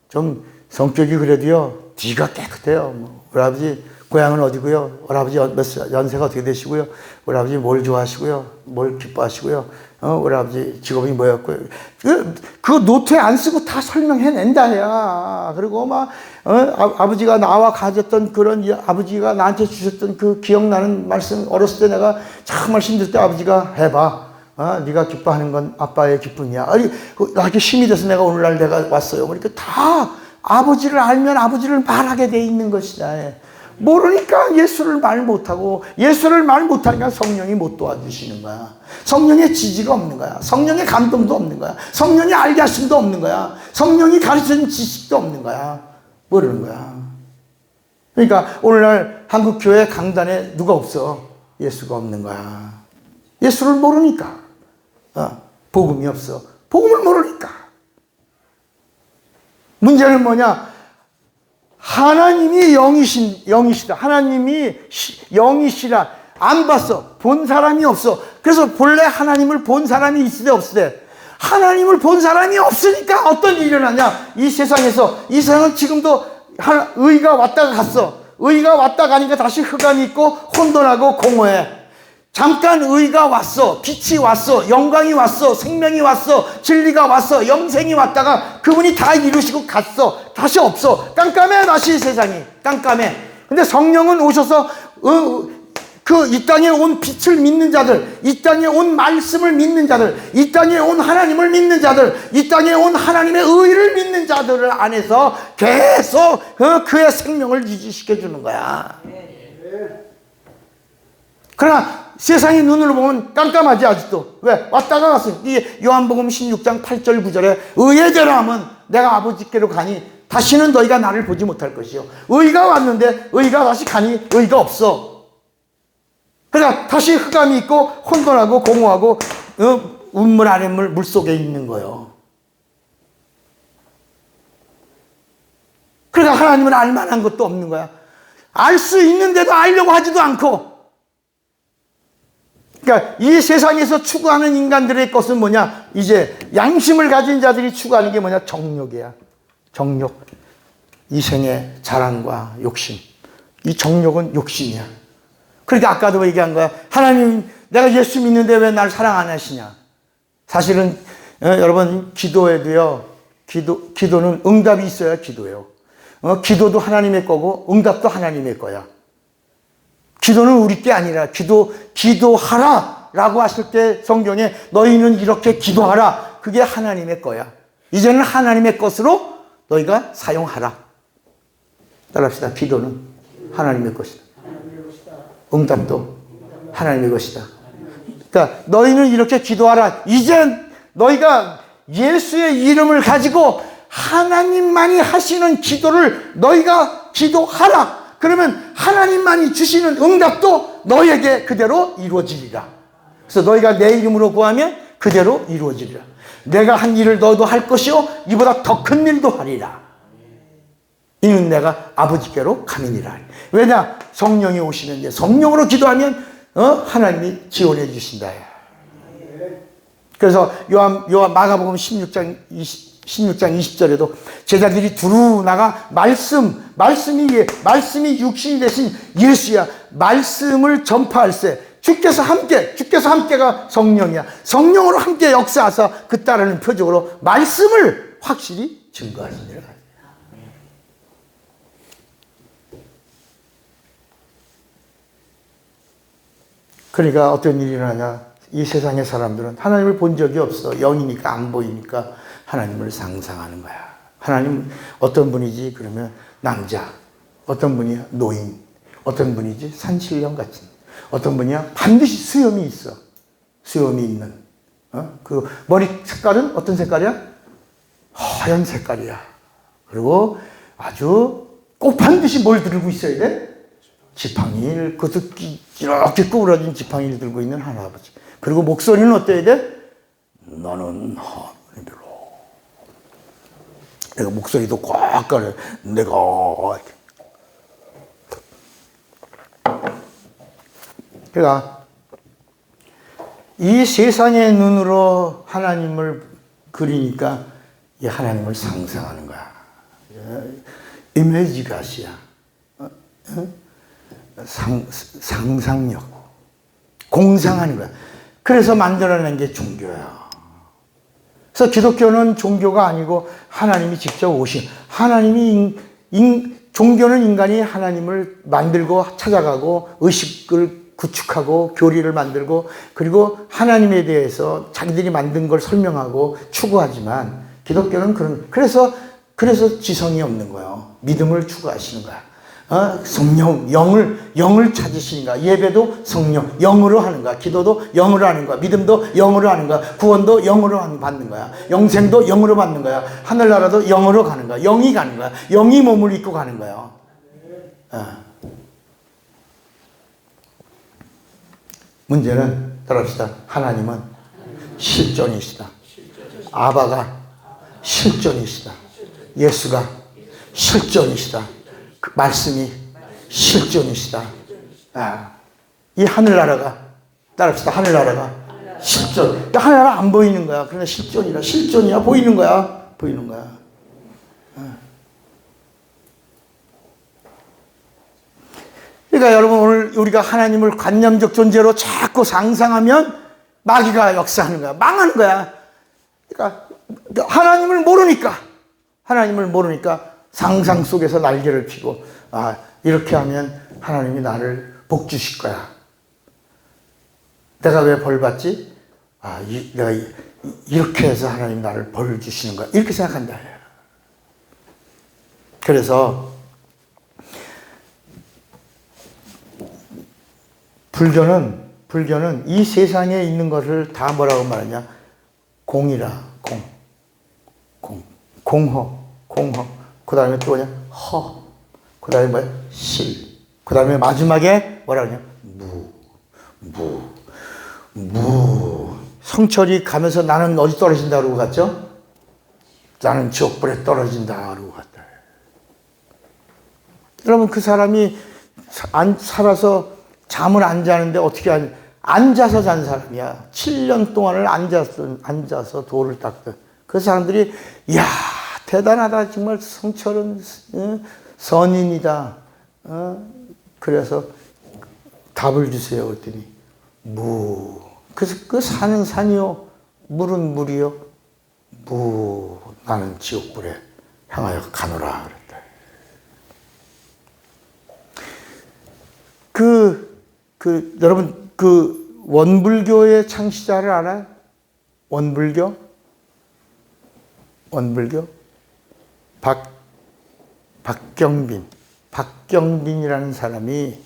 좀 성격이 그래도요 뒤가 깨끗해요. 우리 아버지 고향은 어디고요? 우리 아버지 연세가 어떻게 되시고요? 우리 아버지 뭘 좋아하시고요? 뭘 기뻐하시고요? 우리 아버지 직업이 뭐였고요? 그거 노트에 안 쓰고 다 설명해낸다, 야. 그리고 아버지가 나와 가졌던 그런, 아버지가 나한테 주셨던 그 기억나는 말씀, 어렸을 때 내가 정말 힘들 때 아버지가 해봐. 네가 기뻐하는 건 아빠의 기쁨이야. 나에게 힘이 돼서 내가 오늘날 내가 왔어요. 그러니까 다 아버지를 알면 아버지를 말하게 돼 있는 것이다. 모르니까 예수를 말 못하고, 예수를 말 못하니까 성령이 못 도와주시는 거야. 성령의 지지가 없는 거야. 성령의 감동도 없는 거야. 성령의 알게 하심도 없는 거야. 성령이 가르쳐준 지식도 없는 거야. 모르는 거야. 그러니까 오늘날 한국교회 강단에 누가 없어? 예수가 없는 거야. 예수를 모르니까. 복음이 없어. 복음을 모르니까. 문제는 뭐냐? 하나님이 영이시다. 하나님이 영이시라. 안 봤어. 본 사람이 없어. 그래서 본래 하나님을 본 사람이 있으되 없으되, 하나님을 본 사람이 없으니까 어떤 일이 일어나냐? 이 세상은 지금도 의가 왔다가 갔어. 의가 왔다 가니까 다시 흑암이 있고 혼돈하고 공허해. 잠깐 의가 왔어. 빛이 왔어. 영광이 왔어. 생명이 왔어. 진리가 왔어. 영생이 왔다가 그분이 다 이루시고 갔어. 다시 없어. 깜깜해. 다시 세상이 깜깜해. 근데 성령은 오셔서 이 땅에 온 빛을 믿는 자들, 이 땅에 온 말씀을 믿는 자들, 이 땅에 온 하나님을 믿는 자들, 이 땅에 온 하나님의 의를 믿는 자들을 안에서 계속 그의 생명을 유지시켜 주는 거야. 그러나 세상의 눈으로 보면 깜깜하지. 아직도. 왜? 왔다가 갔어. 이 요한복음 16장 8절 9절에 의의 대로 하면 내가 아버지께로 가니 다시는 너희가 나를 보지 못할 것이요. 의가 왔는데 의가 다시 가니 의가 없어. 그러니까 다시 흑암이 있고 혼돈하고 공허하고 운물 아랫물 물속에 있는 거예요. 그러니까 하나님은 알 만한 것도 없는 거야. 알 수 있는데도 알려고 하지도 않고. 그러니까 이 세상에서 추구하는 인간들의 것은 뭐냐? 이제 양심을 가진 자들이 추구하는 게 뭐냐? 정욕이야. 정욕. 이생의 자랑과 욕심. 이 정욕은 욕심이야. 그러니까 아까도 얘기한 거야. 하나님, 내가 예수 믿는데 왜 날 사랑 안 하시냐? 사실은 여러분 기도에도요. 기도는 응답이 있어야 기도예요. 기도도 하나님의 거고 응답도 하나님의 거야. 기도는 우리 게 아니라 기도하라. 라고 하실 때 성경에 너희는 이렇게 기도하라. 그게 하나님의 거야. 이제는 하나님의 것으로 너희가 사용하라. 따라합시다. 기도는 하나님의 것이다. 응답도 하나님의 것이다. 그러니까 너희는 이렇게 기도하라. 이제 너희가 예수의 이름을 가지고 하나님만이 하시는 기도를 너희가 기도하라. 그러면 하나님만이 주시는 응답도 너희에게 그대로 이루어지리라. 그래서 너희가 내 이름으로 구하면 그대로 이루어지리라. 내가 한 일을 너도 할 것이요 이보다 더 큰 일도 하리라. 이는 내가 아버지께로 가미니라. 왜냐? 성령이 오시면 이제 성령으로 기도하면 하나님이 지원해 주신다. 그래서 마가복음 16장 20절에도 제자들이 두루 나가 말씀이 육신이 되신 예수야. 말씀을 전파할세. 주께서 함께가 성령이야. 성령으로 함께 역사하사 그 따르는 표적으로 말씀을 확실히 증거하시니라. 그러니까 어떤 일이 일어나냐. 이 세상의 사람들은 하나님을 본 적이 없어. 영이니까 안 보이니까 하나님을 상상하는 거야. 하나님 어떤 분이지? 그러면 남자. 어떤 분이야? 노인. 어떤 분이지? 산신령 같은. 어떤 분이야? 반드시 수염이 있어. 수염이 있는. 그 머리 색깔은 어떤 색깔이야? 하얀 색깔이야. 그리고 아주 꼭 반드시 뭘 들고 있어야 돼? 지팡이를, 그것도 이렇게 구부러진 지팡이를 들고 있는 할아버지. 그리고 목소리는 어때야 돼? 나는 하나님으로. 내가 목소리도 꽉 가려. 내가. 그러니까 이 세상의 눈으로 하나님을 그리니까 이 하나님을 상상하는 거야. 이미지가시야. 상상력. 공상하는 거야. 그래서 만들어낸 게 종교야. 그래서 기독교는 종교가 아니고 하나님이 직접 오신, 종교는 인간이 하나님을 만들고 찾아가고 의식을 구축하고 교리를 만들고 그리고 하나님에 대해서 자기들이 만든 걸 설명하고 추구하지만 기독교는 그래서 지성이 없는 거예요. 믿음을 추구하시는 거야. 성령, 영을 찾으시는 거야. 예배도 성령, 영으로 하는 거야. 기도도 영으로 하는 거야. 믿음도 영으로 하는 거야. 구원도 영으로 받는 거야. 영생도 영으로 받는 거야. 하늘나라도 영으로 가는 거야. 영이 가는 거야. 영이 몸을 입고 가는 거야. 문제는 따라합시다. 하나님은 실존이시다. 아바가 실존이시다. 예수가 실존이시다. 그 말씀이 실존이시다. 이 하늘나라가 따라합시다. 하늘나라가 실존. 하늘나라 안 보이는 거야. 그러나 실존이야. 보이는 거야. 그러니까 여러분 오늘 우리가 하나님을 관념적 존재로 자꾸 상상하면 마귀가 역사하는 거야. 망하는 거야. 그러니까 하나님을 모르니까 상상 속에서 날개를 펴고 이렇게 하면 하나님이 나를 복 주실 거야. 내가 왜 벌 받지? 내가 이렇게 해서 하나님 나를 벌 주시는 거야. 이렇게 생각한다. 그래서 불교는 이 세상에 있는 것을 다 뭐라고 말하냐? 공이라. 공허. 그 다음에 또 뭐냐? 허. 그 다음에 뭐야? 실. 그 다음에 마지막에 뭐라 그러냐? 무. 성철이 가면서 나는 어디 떨어진다 그러고 갔죠? 나는 지옥불에 떨어진다 그러고 갔다. 여러분 그 사람이 살아서 잠을 안 자는데 어떻게 앉아서 잔 사람이야. 7년 동안을 앉아서 돌을 닦던 그 사람들이 이야 대단하다. 정말 성철은 선인이다. 그래서 답을 주세요. 그랬더니 그래서 그 산은 산이요. 물은 물이요. 나는 지옥불에 향하여 가노라. 그랬다. 여러분 원불교의 창시자를 알아요? 원불교? 박경빈이라는 사람이,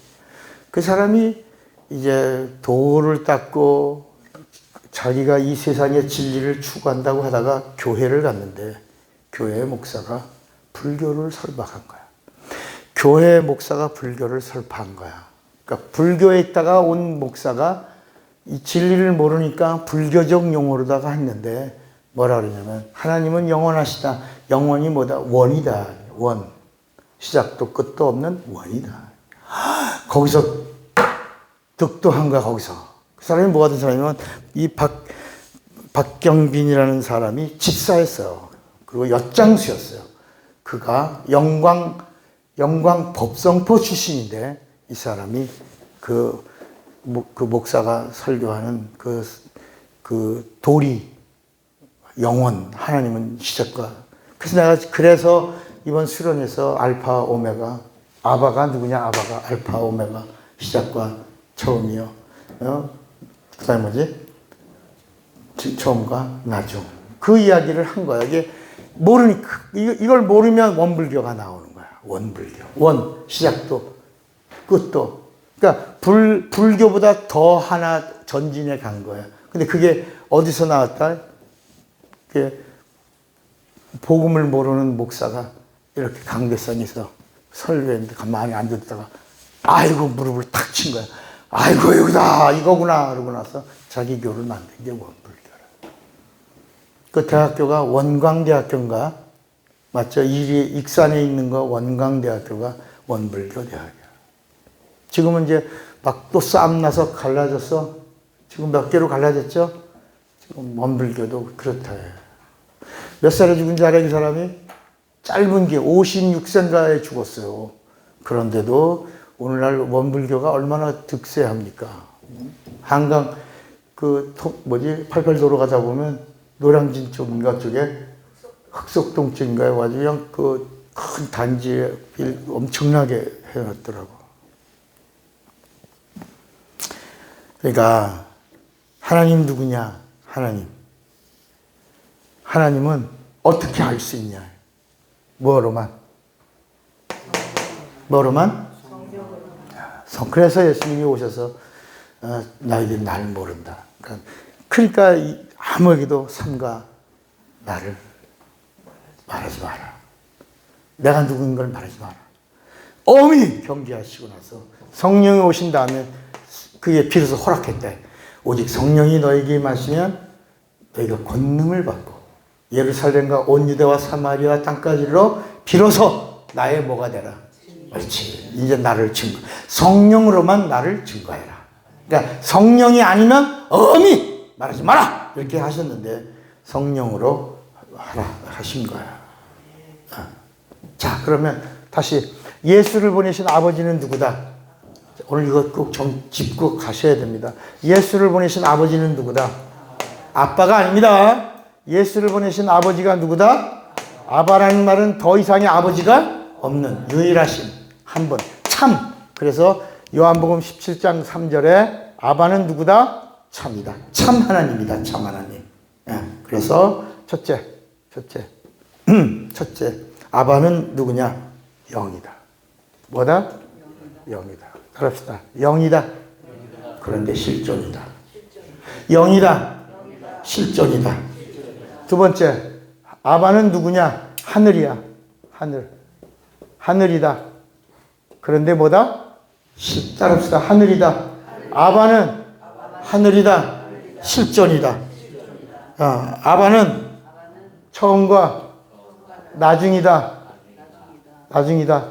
그 사람이 이제 도를 닦고 자기가 이 세상의 진리를 추구한다고 하다가 교회를 갔는데 교회 목사가 불교를 설박한 거야. 교회 목사가 불교를 설파한 거야. 그러니까 불교에 있다가 온 목사가 이 진리를 모르니까 불교적 용어로다가 했는데 뭐라 그러냐면 하나님은 영원하시다. 영원이 뭐다? 원이다. 원. 시작도 끝도 없는 원이다. 거기서 득도한 거야, 거기서. 그 사람이 뭐 같은 사람이면 이 박경빈이라는 사람이 집사였어요. 그리고 엿장수였어요. 그가 영광 법성포 출신인데 이 사람이 그 목사가 설교하는 그 도리, 영원, 하나님은 시작과. 그래서 이번 수련에서 알파, 오메가, 아바가 누구냐? 아바가 알파, 오메가, 시작과 처음이요. 그 다음에 뭐지? 처음과 나중. 그 이야기를 한 거야. 이게 모르니까, 이걸 모르면 원불교가 나오는 거야. 원불교. 원, 시작도, 끝도. 그러니까 불교보다 더 하나 전진해 간 거야. 근데 그게 어디서 나왔다? 복음을 모르는 목사가 이렇게 강대상에서 설교했는데 가만히 앉았다가 아이고 무릎을 탁 친 거야. 아이고 여기다 이거구나. 그러고 나서 자기 교를 만든 게 원불교라. 그 대학교가 원광대학교인가? 맞죠? 익산에 있는 거 원광대학교가 원불교 대학이야. 지금은 이제 막 또 싸움 나서 갈라졌어. 지금 몇 개로 갈라졌죠? 지금 원불교도 그렇다. 몇 살에 죽은 줄 알아, 이 사람이? 짧은 게 56세인가에 죽었어요. 그런데도 오늘날 원불교가 얼마나 득세합니까? 한강, 88도로 가다 보면 노량진 쪽인가 쪽에 흑석동 쪽인가에 와가지고 그냥 큰 단지에 엄청나게 해놨더라고. 그러니까, 하나님 누구냐? 하나님은 어떻게 알 수 있냐? 뭐로만? 그래서 예수님이 오셔서 너희들이 나를 모른다. 그러니까 아무에게도 삼가 나를 말하지 마라. 내가 누구인 걸 말하지 마라. 엄히 경계하시고 나서 성령이 오신 다음에 그게 비로소 허락했대. 오직 성령이 너에게 임하시면 너희가 권능을 받고 예루살렘과 온 유대와 사마리아 땅까지로 비로소 나의 뭐가 되라. 그렇지. 이제 나를 성령으로만 나를 증거해라. 그러니까 성령이 아니면 엄히 말하지 마라. 이렇게 하셨는데 성령으로 하라 하신 거야. 자, 그러면 다시 예수를 보내신 아버지는 누구다? 오늘 이거 꼭 짚고 가셔야 됩니다. 예수를 보내신 아버지는 누구다? 아빠가 아닙니다. 예수를 보내신 아버지가 누구다? 아바라는 말은 더 이상의 아버지가 없는 유일하신 한 분. 참. 그래서 요한복음 17장 3절에 아바는 누구다? 참이다. 참 하나님이다. 참 하나님. 그래서 첫째. 아바는 누구냐? 영이다. 뭐다? 영이다. 그럽시다. 영이다. 그런데 실존이다. 영이다. 실존이다. 두 번째, 아바는 누구냐? 하늘이야. 하늘이다. 그런데 뭐다? 따릅시다. 하늘이다. 아바는 하늘이다. 실존이다. 아바는 처음과 나중이다.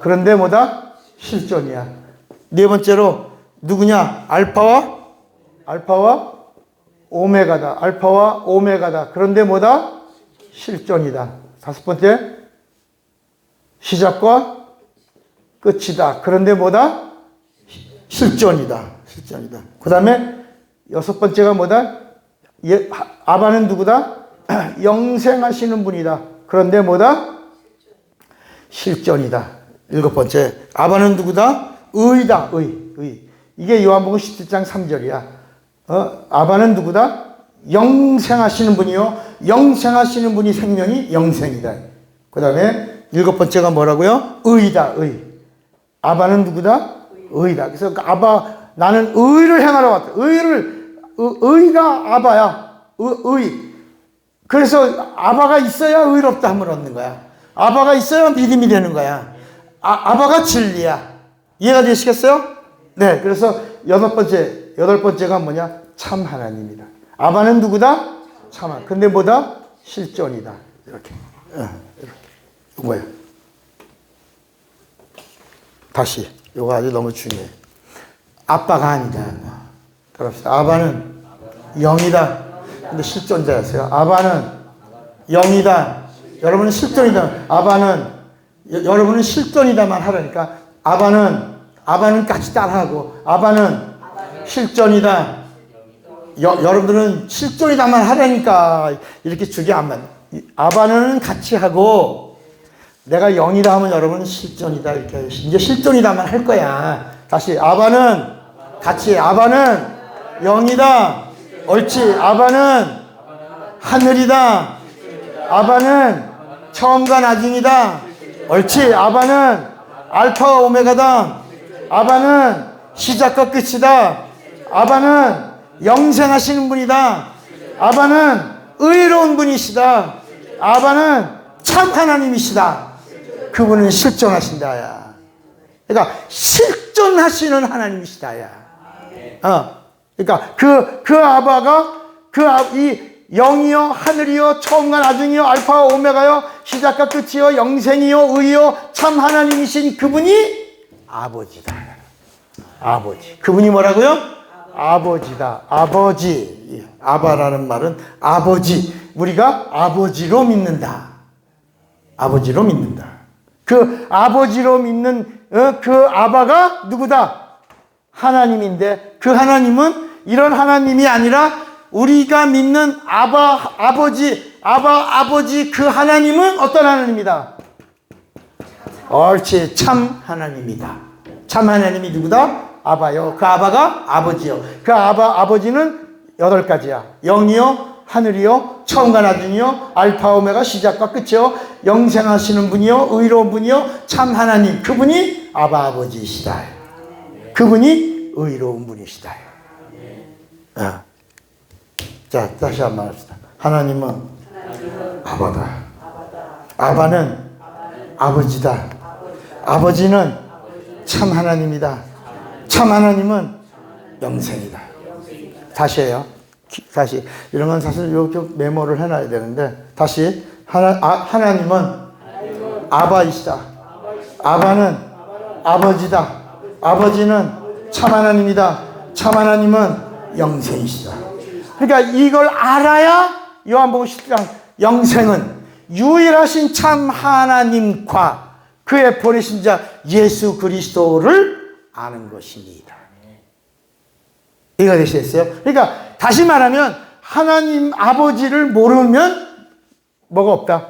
그런데 뭐다? 실존이야. 네 번째로 누구냐? 알파와 오메가다. 그런데 뭐다? 실존이다. 다섯 번째, 시작과 끝이다. 그런데 뭐다? 실존이다. 그 다음에 여섯 번째가 뭐다? 아바는 누구다? 영생하시는 분이다. 그런데 뭐다? 실존이다. 일곱 번째, 아바는 누구다? 의다. 의. 이게 요한복음 17장 3절이야. 아바는 누구다? 영생하시는 분이요. 영생하시는 분이 생명이 영생이다. 그 다음에 7번째가 뭐라고요? 의다, 의. 아바는 누구다? 의다. 그래서 나는 의를 행하러 왔다. 의가 아바야. 의. 그래서 아바가 있어야 의롭다 함을 얻는 거야. 아바가 있어야 믿음이 되는 거야. 아바가 진리야. 이해가 되시겠어요? 네. 그래서 8번째가 뭐냐? 참 하나님이다. 아바는 누구다? 참 하나님. 근데 뭐다? 실존이다. 이렇게. 뭐야? 다시. 이거 아주 너무 중요해. 아빠가 아니다. 그럽시다. 아바는 영이다. 근데 실존자였어요. 아바는 영이다. 여러분은 실존이다. 여러분은 실존이다만 하라니까. 아바는 같이 따라하고. 아바는 실존이다. 여러분들은 실존이다만 하라니까. 이렇게 주기 안 맞아. 아바는 같이 하고, 내가 영이다 하면 여러분은 실존이다. 이렇게. 이제 실존이다만 할 거야. 다시. 아바는 같이. 아바는 영이다. 옳지. 아바는 하늘이다. 아바는 처음과 나중이다. 옳지. 아바는 알파와 오메가다. 아바는 시작과 끝이다. 아바는 영생하시는 분이다. 아바는 의로운 분이시다. 아바는 참 하나님이시다. 그분은 실존하신다야. 그러니까 실존하시는 하나님이시다야. 그러니까 그 아바가 이 영이요 하늘이요 처음과 나중이요 알파와 오메가요 시작과 끝이요 영생이요 의요 참 하나님이신 그분이 아버지다. 아버지. 그분이 뭐라고요? 아버지다. 아버지. 아바라는 말은 아버지. 우리가 아버지로 믿는다. 아버지로 믿는다. 그 아버지로 믿는 그 아바가 누구다? 하나님인데 그 하나님은 이런 하나님이 아니라 우리가 믿는 아버지 그 하나님은 어떤 하나님이다? 옳지. 참 하나님이다. 참 하나님이 누구다? 아바요. 그 아바가 아버지요. 그 아버지는 8가지야. 영이요, 하늘이요, 처음과 나중이요, 알파 오메가 시작과 끝이요, 영생하시는 분이요, 의로운 분이요, 참 하나님. 그분이 아버지이시다. 그분이 의로운 분이시다. 자, 다시 한번 합시다. 하나님은 아바다. 아바는 아버지다. 아버지는 참 하나님이다. 참 하나님은 영생이다. 다시 해요. 다시. 이런 건 사실 이렇게 메모를 해놔야 되는데, 다시. 하나님은 아바이시다. 아바는 아버지다. 아버지는 참 하나님이다. 참 하나님은 영생이시다. 그러니까 이걸 알아야 요한복음 10장 영생은 유일하신 참 하나님과 그의 보내신 자 예수 그리스도를 아는 것입니다. 이해가 되시겠어요? 그러니까 다시 말하면 하나님 아버지를 모르면 뭐가 없다?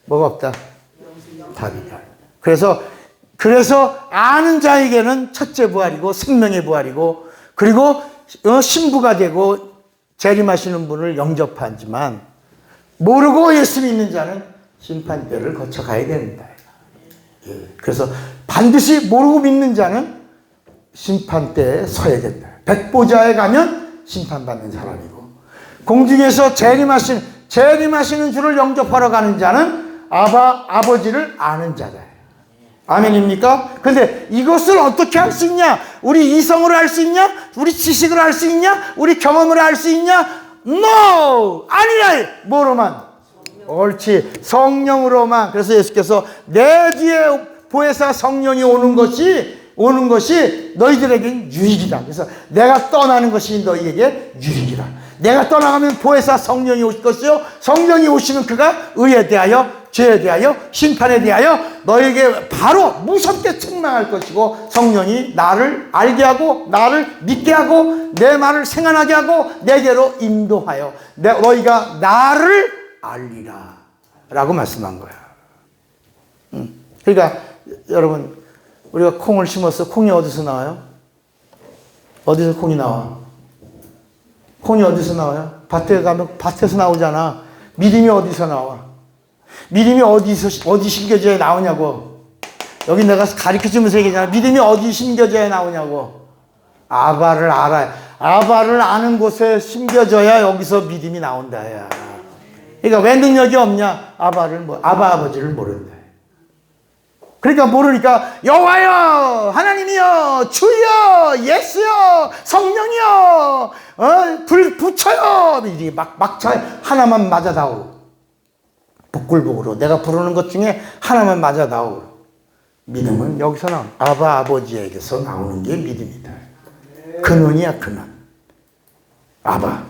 뭐가 없다? 답이다. 그래서 아는 자에게는 첫째 부활이고 생명의 부활이고 그리고 신부가 되고 재림하시는 분을 영접하지만 모르고 예수 믿는 자는 심판대를 거쳐가야 된다. 그래서 반드시 모르고 믿는 자는 심판대에 서야 된다. 백보자에 가면 심판받는 사람이고 공중에서 재림하시는 주를 영접하러 가는 자는 아버지를 아는 자다. 아멘입니까? 근데 이것을 어떻게 할 수 있냐? 우리 이성으로 할 수 있냐? 우리 지식으로 할 수 있냐? 우리 경험으로 할 수 있냐? No! 아니라 뭐로만? 옳지. 성령으로만. 그래서 예수께서 내 뒤에 보혜사 성령이 오는 것이 너희들에겐 유익이다. 그래서 내가 떠나는 것이 너희에게 유익이다. 내가 떠나가면 보혜사 성령이 오실 것이요. 성령이 오시면 그가 의에 대하여 죄에 대하여 심판에 대하여 너에게 바로 무섭게 책망할 것이고 성령이 나를 알게 하고 나를 믿게 하고 내 말을 생각나게 하고 내게로 인도하여 너희가 나를 알리라 라고 말씀한 거야. 그러니까 여러분 우리가 콩을 심어서 콩이 어디서 나와요? 어디서 콩이 나와? 혼이 어디서 나와요? 밭에 가면 밭에서 나오잖아. 믿음이 어디서 나와? 믿음이 어디 심겨져야 나오냐고. 여기 내가 가르쳐주면서 얘기하잖아. 믿음이 어디 심겨져야 나오냐고. 아바를 알아야. 아바를 아는 곳에 심겨져야 여기서 믿음이 나온다. 야. 그러니까 왜 능력이 없냐? 아바 아버지를 모른다. 그러니까 모르니까 여호와여, 하나님이여, 주여, 예수여, 성령이여, 불 붙여요. 이게 막 쳐요. 하나만 맞아다오. 복굴복으로 내가 부르는 것 중에 하나만 맞아다오. 믿음은 여기서 나온 아바 아버지에게서 나오는 게 믿음이다. 근원이야, 근원. 아바.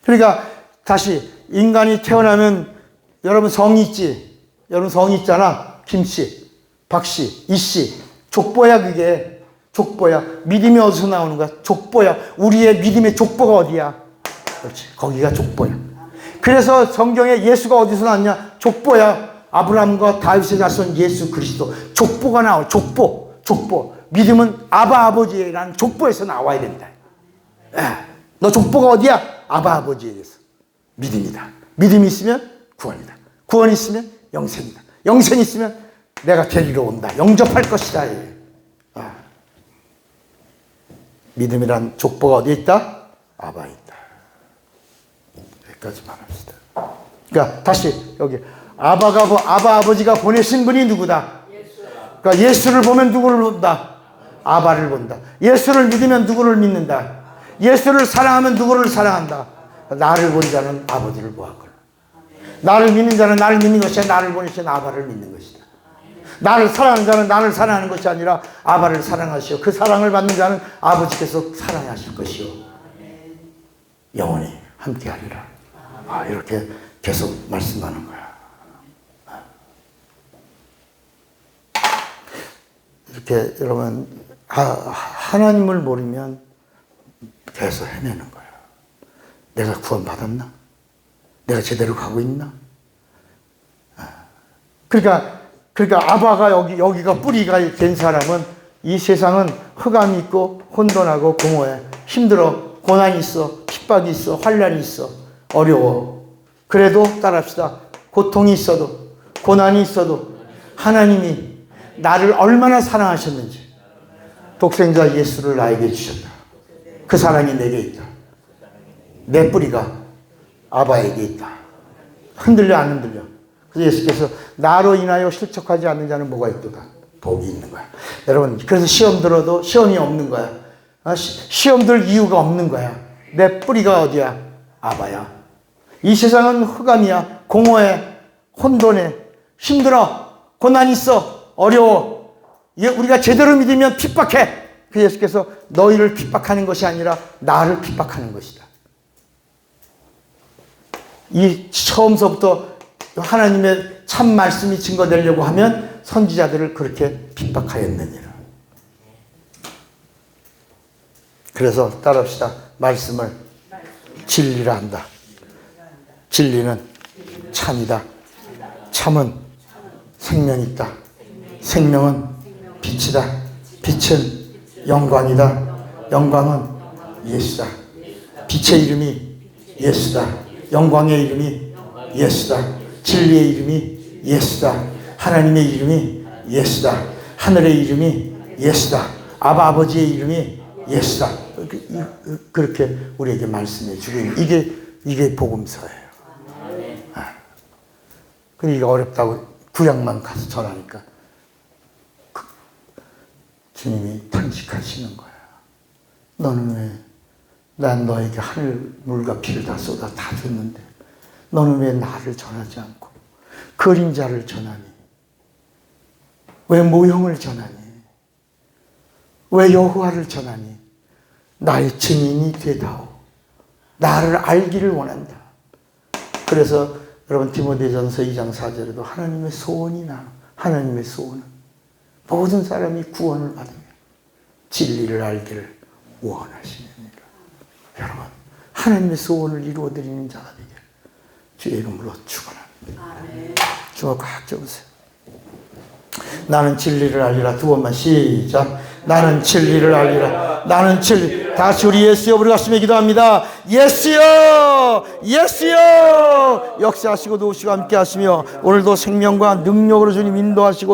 그러니까 다시 인간이 태어나면 여러분 성이 있지. 여러분 성이 있잖아. 김씨, 박씨, 이씨. 족보야 그게. 족보야. 믿음이 어디서 나오는 거야? 족보야. 우리의 믿음의 족보가 어디야? 그렇지. 거기가 족보야. 그래서 성경에 예수가 어디서 나왔냐? 족보야. 아브라함과 다윗의 자손 예수 그리스도. 족보가 나와. 족보. 믿음은 아바 아버지라는 족보에서 나와야 된다. 너 족보가 어디야? 아바 아버지에게서. 믿음이다. 믿음이 있으면 구원이다. 구원이 있으면 영생이다. 영생이 있으면 내가 데리러 온다. 영접할 것이다. 믿음이란 족보가 어디에 있다? 아바에 있다. 여기까지만 합시다. 그러니까 다시 여기 아바 아버지가 보내신 분이 누구다? 그러니까 예수를 보면 누구를 본다? 아바를 본다. 예수를 믿으면 누구를 믿는다? 예수를 사랑하면 누구를 사랑한다? 나를 본 자는 아버지를 보았거늘. 나를 믿는 자는 나를 믿는 것이 아니라 나를 보내신 아바를 믿는 것이다. 나를 사랑하는 자는 나를 사랑하는 것이 아니라 아바를 사랑하시오. 그 사랑을 받는 자는 아버지께서 사랑하실 것이오. 영원히 함께하리라. 이렇게 계속 말씀하는 거야. 이렇게 여러분 하나님을 모르면 계속 헤매는 거야. 내가 구원받았나? 내가 제대로 가고 있나? 그러니까 아바가 여기가 뿌리가 된 사람은 이 세상은 흑암이 있고 혼돈하고 공허해. 힘들어. 고난이 있어. 핍박이 있어. 환난이 있어. 어려워. 그래도 따라합시다. 고통이 있어도 고난이 있어도 하나님이 나를 얼마나 사랑하셨는지 독생자 예수를 나에게 주셨다. 그 사랑이 내게 있다. 내 뿌리가 아바에게 있다. 흔들려 안 흔들려. 그래서 예수께서 나로 인하여 실족하지 않는 자는 뭐가 있도다? 복이 있는 거야. 여러분 그래서 시험 들어도 시험이 없는 거야. 시험 들 이유가 없는 거야. 내 뿌리가 어디야? 아바야. 이 세상은 흑암이야. 공허해. 혼돈해. 힘들어. 고난 있어. 어려워. 우리가 제대로 믿으면 핍박해. 그 예수께서 너희를 핍박하는 것이 아니라 나를 핍박하는 것이다. 이 처음서부터 하나님의 참 말씀이 증거되려고 하면 선지자들을 그렇게 핍박하였느니라. 그래서 따라합시다. 말씀을 진리라 한다. 진리는 참이다. 참은 생명이 있다. 생명은 빛이다. 빛은 영광이다. 영광은 예수다. 빛의 이름이 예수다. 영광의 이름이 예수다. 진리의 이름이 예수다. 하나님의 이름이 예수다. 하늘의 이름이 예수다. 아버지의 이름이 예수다. 그렇게 우리에게 말씀해 주고 이게 복음서예요. 근데 이게 어렵다고 구약만 가서 전하니까 주님이 탄식하시는 거야. 너는 왜 난 너에게 하늘 물과 피를 다 쏟아 다 줬는데 너는 왜 나를 전하지 않고 그림자를 전하니? 왜 모형을 전하니? 왜 여호와를 전하니? 나의 증인이 되다오. 나를 알기를 원한다. 그래서 여러분 디모데전서 2장 4절에도 하나님의 소원이 하나님의 소원은 모든 사람이 구원을 받으며 진리를 알기를 원하시느니라. 여러분 하나님의 소원을 이루어드리는 자가 되기를 주의 이름으로 축원합니다. 주어 꽉 잡으세요. 나는 진리를 알리라. 두 번만 시작. 나는 진리를 알리라. 나는 7. 다시 우리 예수여 우리 가슴에 기도합니다. 예수여, 예수여, 역사하시고 도우시고 함께 하시며 오늘도 생명과 능력으로 주님 인도하시고